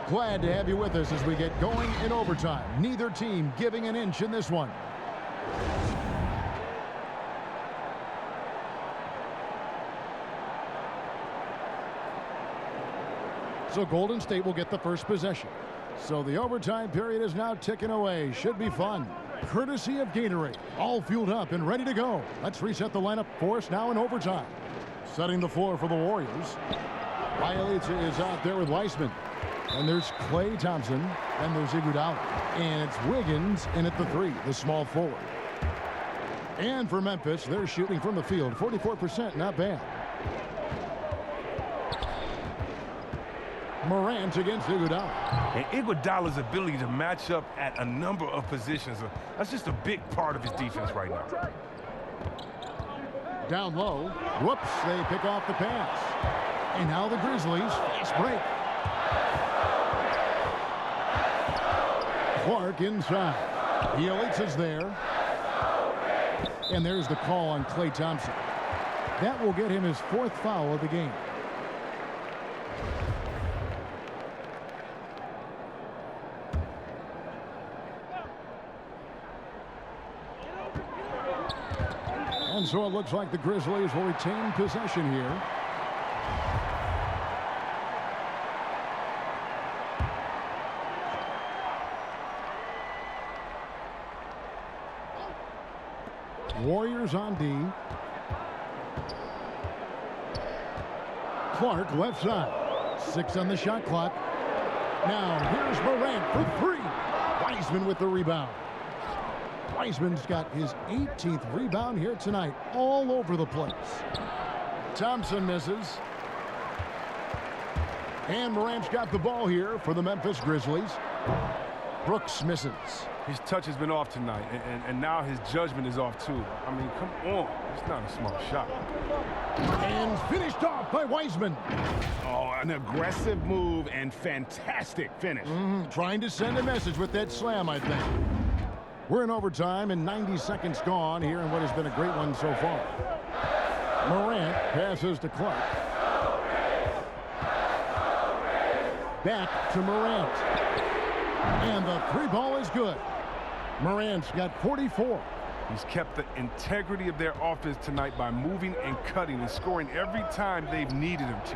Glad to have you with us as we get going in overtime. Neither team giving an inch in this one. So Golden State will get the first possession. So the overtime period is now ticking away. Should be fun. Courtesy of Gatorade. All fueled up and ready to go. Let's reset the lineup for us now in overtime. Setting the floor for the Warriors. Iguodala is out there with Weissman. And there's Klay Thompson. And there's Iguodala. And it's Wiggins in at the 3, the small forward. And for Memphis, they're shooting from the field. 44%, not bad. Morant against Iguodala. And Iguodala's ability to match up at a number of positions, that's just a big part of his defense right now. Down low. Whoops, they pick off the pass. And now the Grizzlies, fast break. Clark inside. Elites is there. And there's the call on Klay Thompson. That will get him his 4th foul of the game. And so it looks like the Grizzlies will retain possession here. Warriors on D. Clark left side. 6 on the shot clock. Now here's Morant for 3. Weissman with the rebound. Weissman's got his 18th rebound here tonight, all over the place. Thompson misses. And Morant's got the ball here for the Memphis Grizzlies. Brooks misses. His touch has been off tonight, and now his judgment is off too. I mean, come on. It's not a smart shot. And finished off by Weissman. Oh, an aggressive move and fantastic finish. Trying to send a message with that slam, I think. We're in overtime and 90 seconds gone here in what has been a great one so far. Morant passes to Clark. Back to Morant. And the 3 ball is good. Morant's got 44. He's kept the integrity of their offense tonight by moving and cutting and scoring every time they've needed him to.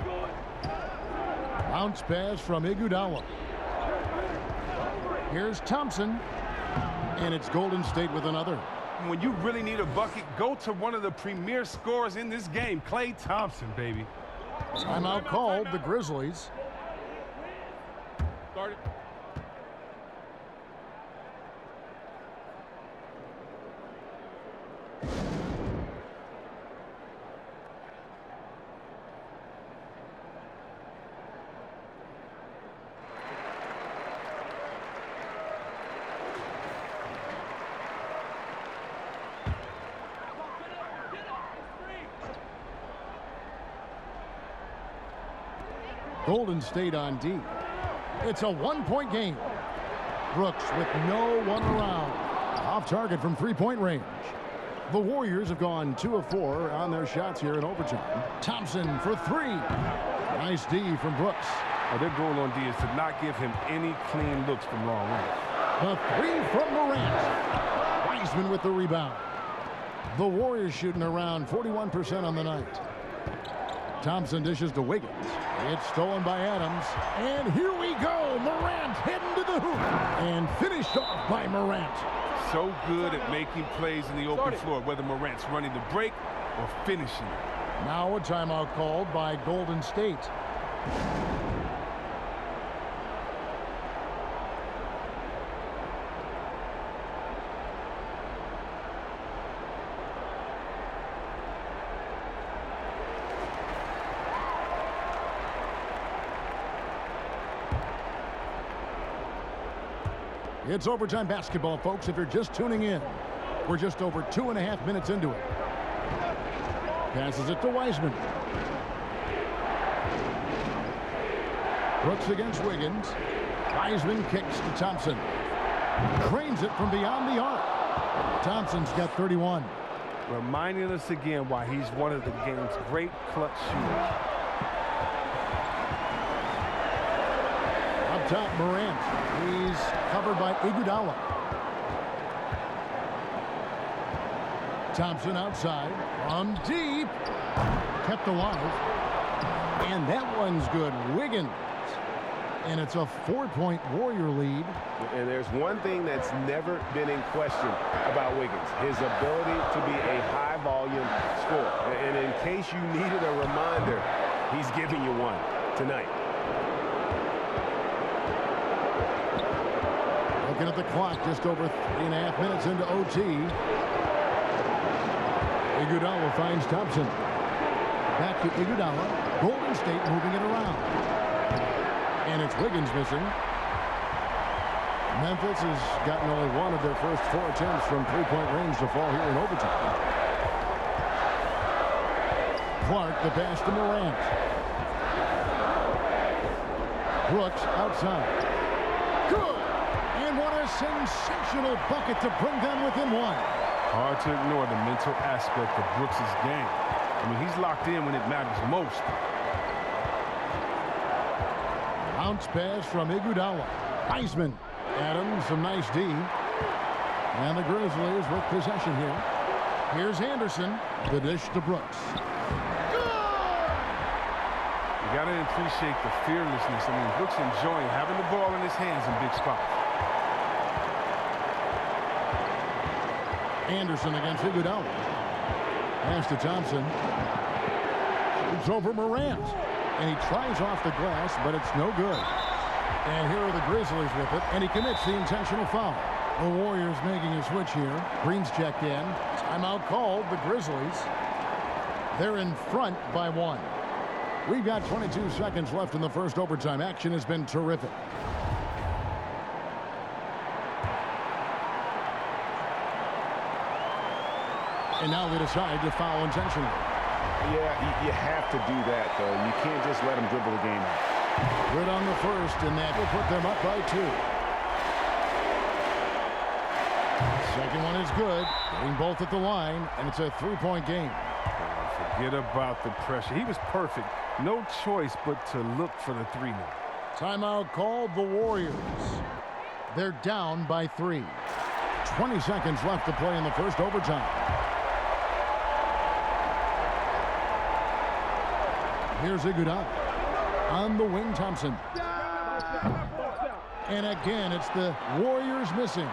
Bounce pass from Iguodala. Here's Thompson. And it's Golden State with another. When you really need a bucket, go to one of the premier scorers in this game, Klay Thompson, baby. Timeout called, the Grizzlies. Start it. Golden State on D. It's a 1-point game. Brooks with no one around. Off target from 3-point range. The Warriors have gone 2 of 4 on their shots here in overtime. Thompson for 3. Nice D from Brooks. Their goal on D is to not give him any clean looks from long range. The 3 from Morant. Weissman with the rebound. The Warriors shooting around 41% on the night. Thompson dishes to Wiggins. It's stolen by Adams. And here we go. Morant heading to the hoop. And finished off by Morant. So good at making plays in the open floor, whether Morant's running the break or finishing. Now a timeout called by Golden State. It's overtime basketball, folks, if you're just tuning in. We're just over 2.5 minutes into it. Passes it to Weissman. Brooks against Wiggins. Weissman kicks to Thompson. Cranes it from beyond the arc. Thompson's got 31. Reminding us again why he's one of the game's great clutch shooters. Up top, Morant. He's covered by Iguodala. Thompson outside. From deep. Kept alive. And that one's good. Wiggins And it's a 4-point Warrior lead. And there's one thing that's never been in question about Wiggins, his ability to be a high-volume scorer. And in case you needed a reminder, he's giving you one tonight. Looking at the clock, just over 3.5 minutes into OT. Iguodala finds Thompson. Back to Iguodala. Golden State moving it around. And it's Wiggins missing. Memphis has gotten only one of their first 4 attempts from three-point range to fall here in overtime. Clark, the pass to Morant. Brooks outside. Good! And what a sensational bucket to bring them within one. Hard to ignore the mental aspect of Brooks' game. I mean, he's locked in when it matters most. Bounce pass from Iguodala. Heisman. Adams, some nice D. And the Grizzlies with possession here. Here's Anderson. The dish to Brooks. You got to appreciate the fearlessness. I mean, Brooks enjoying having the ball in his hands in big spots. Anderson against Iguodala. Pass to Thompson. It's over Morant. And he tries off the glass, but it's no good. And here are the Grizzlies with it, and he commits the intentional foul. The Warriors making a switch here. Green's checked in. Timeout called, the Grizzlies. They're in front by 1. We've got 22 seconds left in the first overtime. Action has been terrific. And now they decide to foul intentionally. Yeah, you have to do that, though. You can't just let them dribble the game out. Good on the first, and that will put them up by 2. Second one is good. Getting both at the line, and it's a 3-point game. Forget about the pressure. He was perfect. No choice but to look for the 3 now. Timeout called, the Warriors. They're down by 3. 20 seconds left to play in the first overtime. Here's Iguodala. On the wing, Thompson. And again, it's the Warriors missing.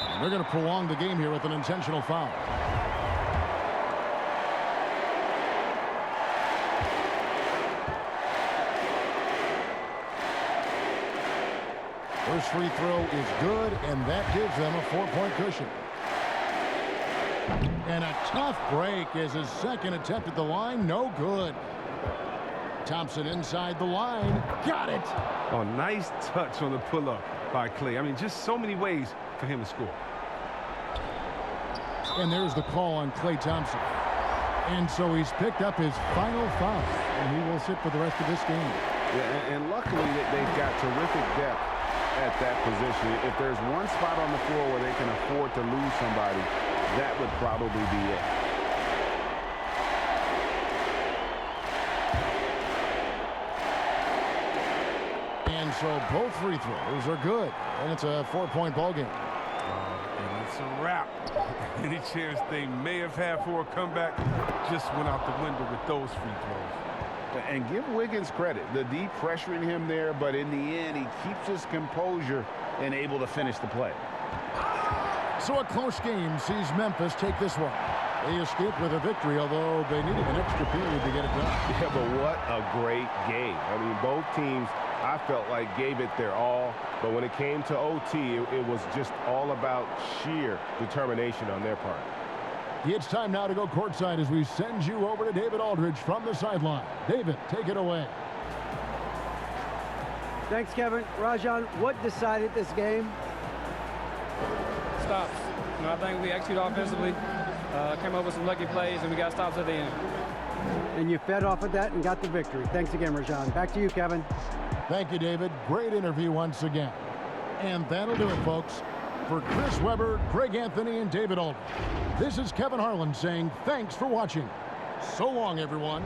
And they're going to prolong the game here with an intentional foul. First free throw is good, and that gives them a 4-point cushion. And a tough break as his second attempt at the line. No good. Thompson inside the line. Got it. Oh, nice touch on the pull-up by Clay. I mean, just so many ways for him to score. And there's the call on Klay Thompson. And so he's picked up his final foul, and he will sit for the rest of this game. Yeah, and luckily they've got terrific depth at that position. If there's one spot on the floor where they can afford to lose somebody, that would probably be it. And so both free throws are good. And it's a 4-point ball game. And it's a wrap. Any chance they may have had for a comeback just went out the window with those free throws. And give Wiggins credit. The D pressuring him there, but in the end, he keeps his composure and able to finish the play. So a close game sees Memphis take this one. They escaped with a victory, although they needed an extra period to get it done. Yeah, but what a great game. I mean, both teams, I felt like, gave it their all. But when it came to OT, it was just all about sheer determination on their part. It's time now to go courtside as we send you over to David Aldridge from the sideline. David, take it away. Thanks, Kevin. Rajon, what decided this game? Stops. You know, I think we executed offensively, came up with some lucky plays, and we got stops at the end. And you fed off of that and got the victory. Thanks again, Rajon. Back to you, Kevin. Thank you, David. Great interview once again. And that'll do it, folks. For Chris Webber, Greg Anthony, and David Aldridge, this is Kevin Harlan saying thanks for watching. So long, everyone.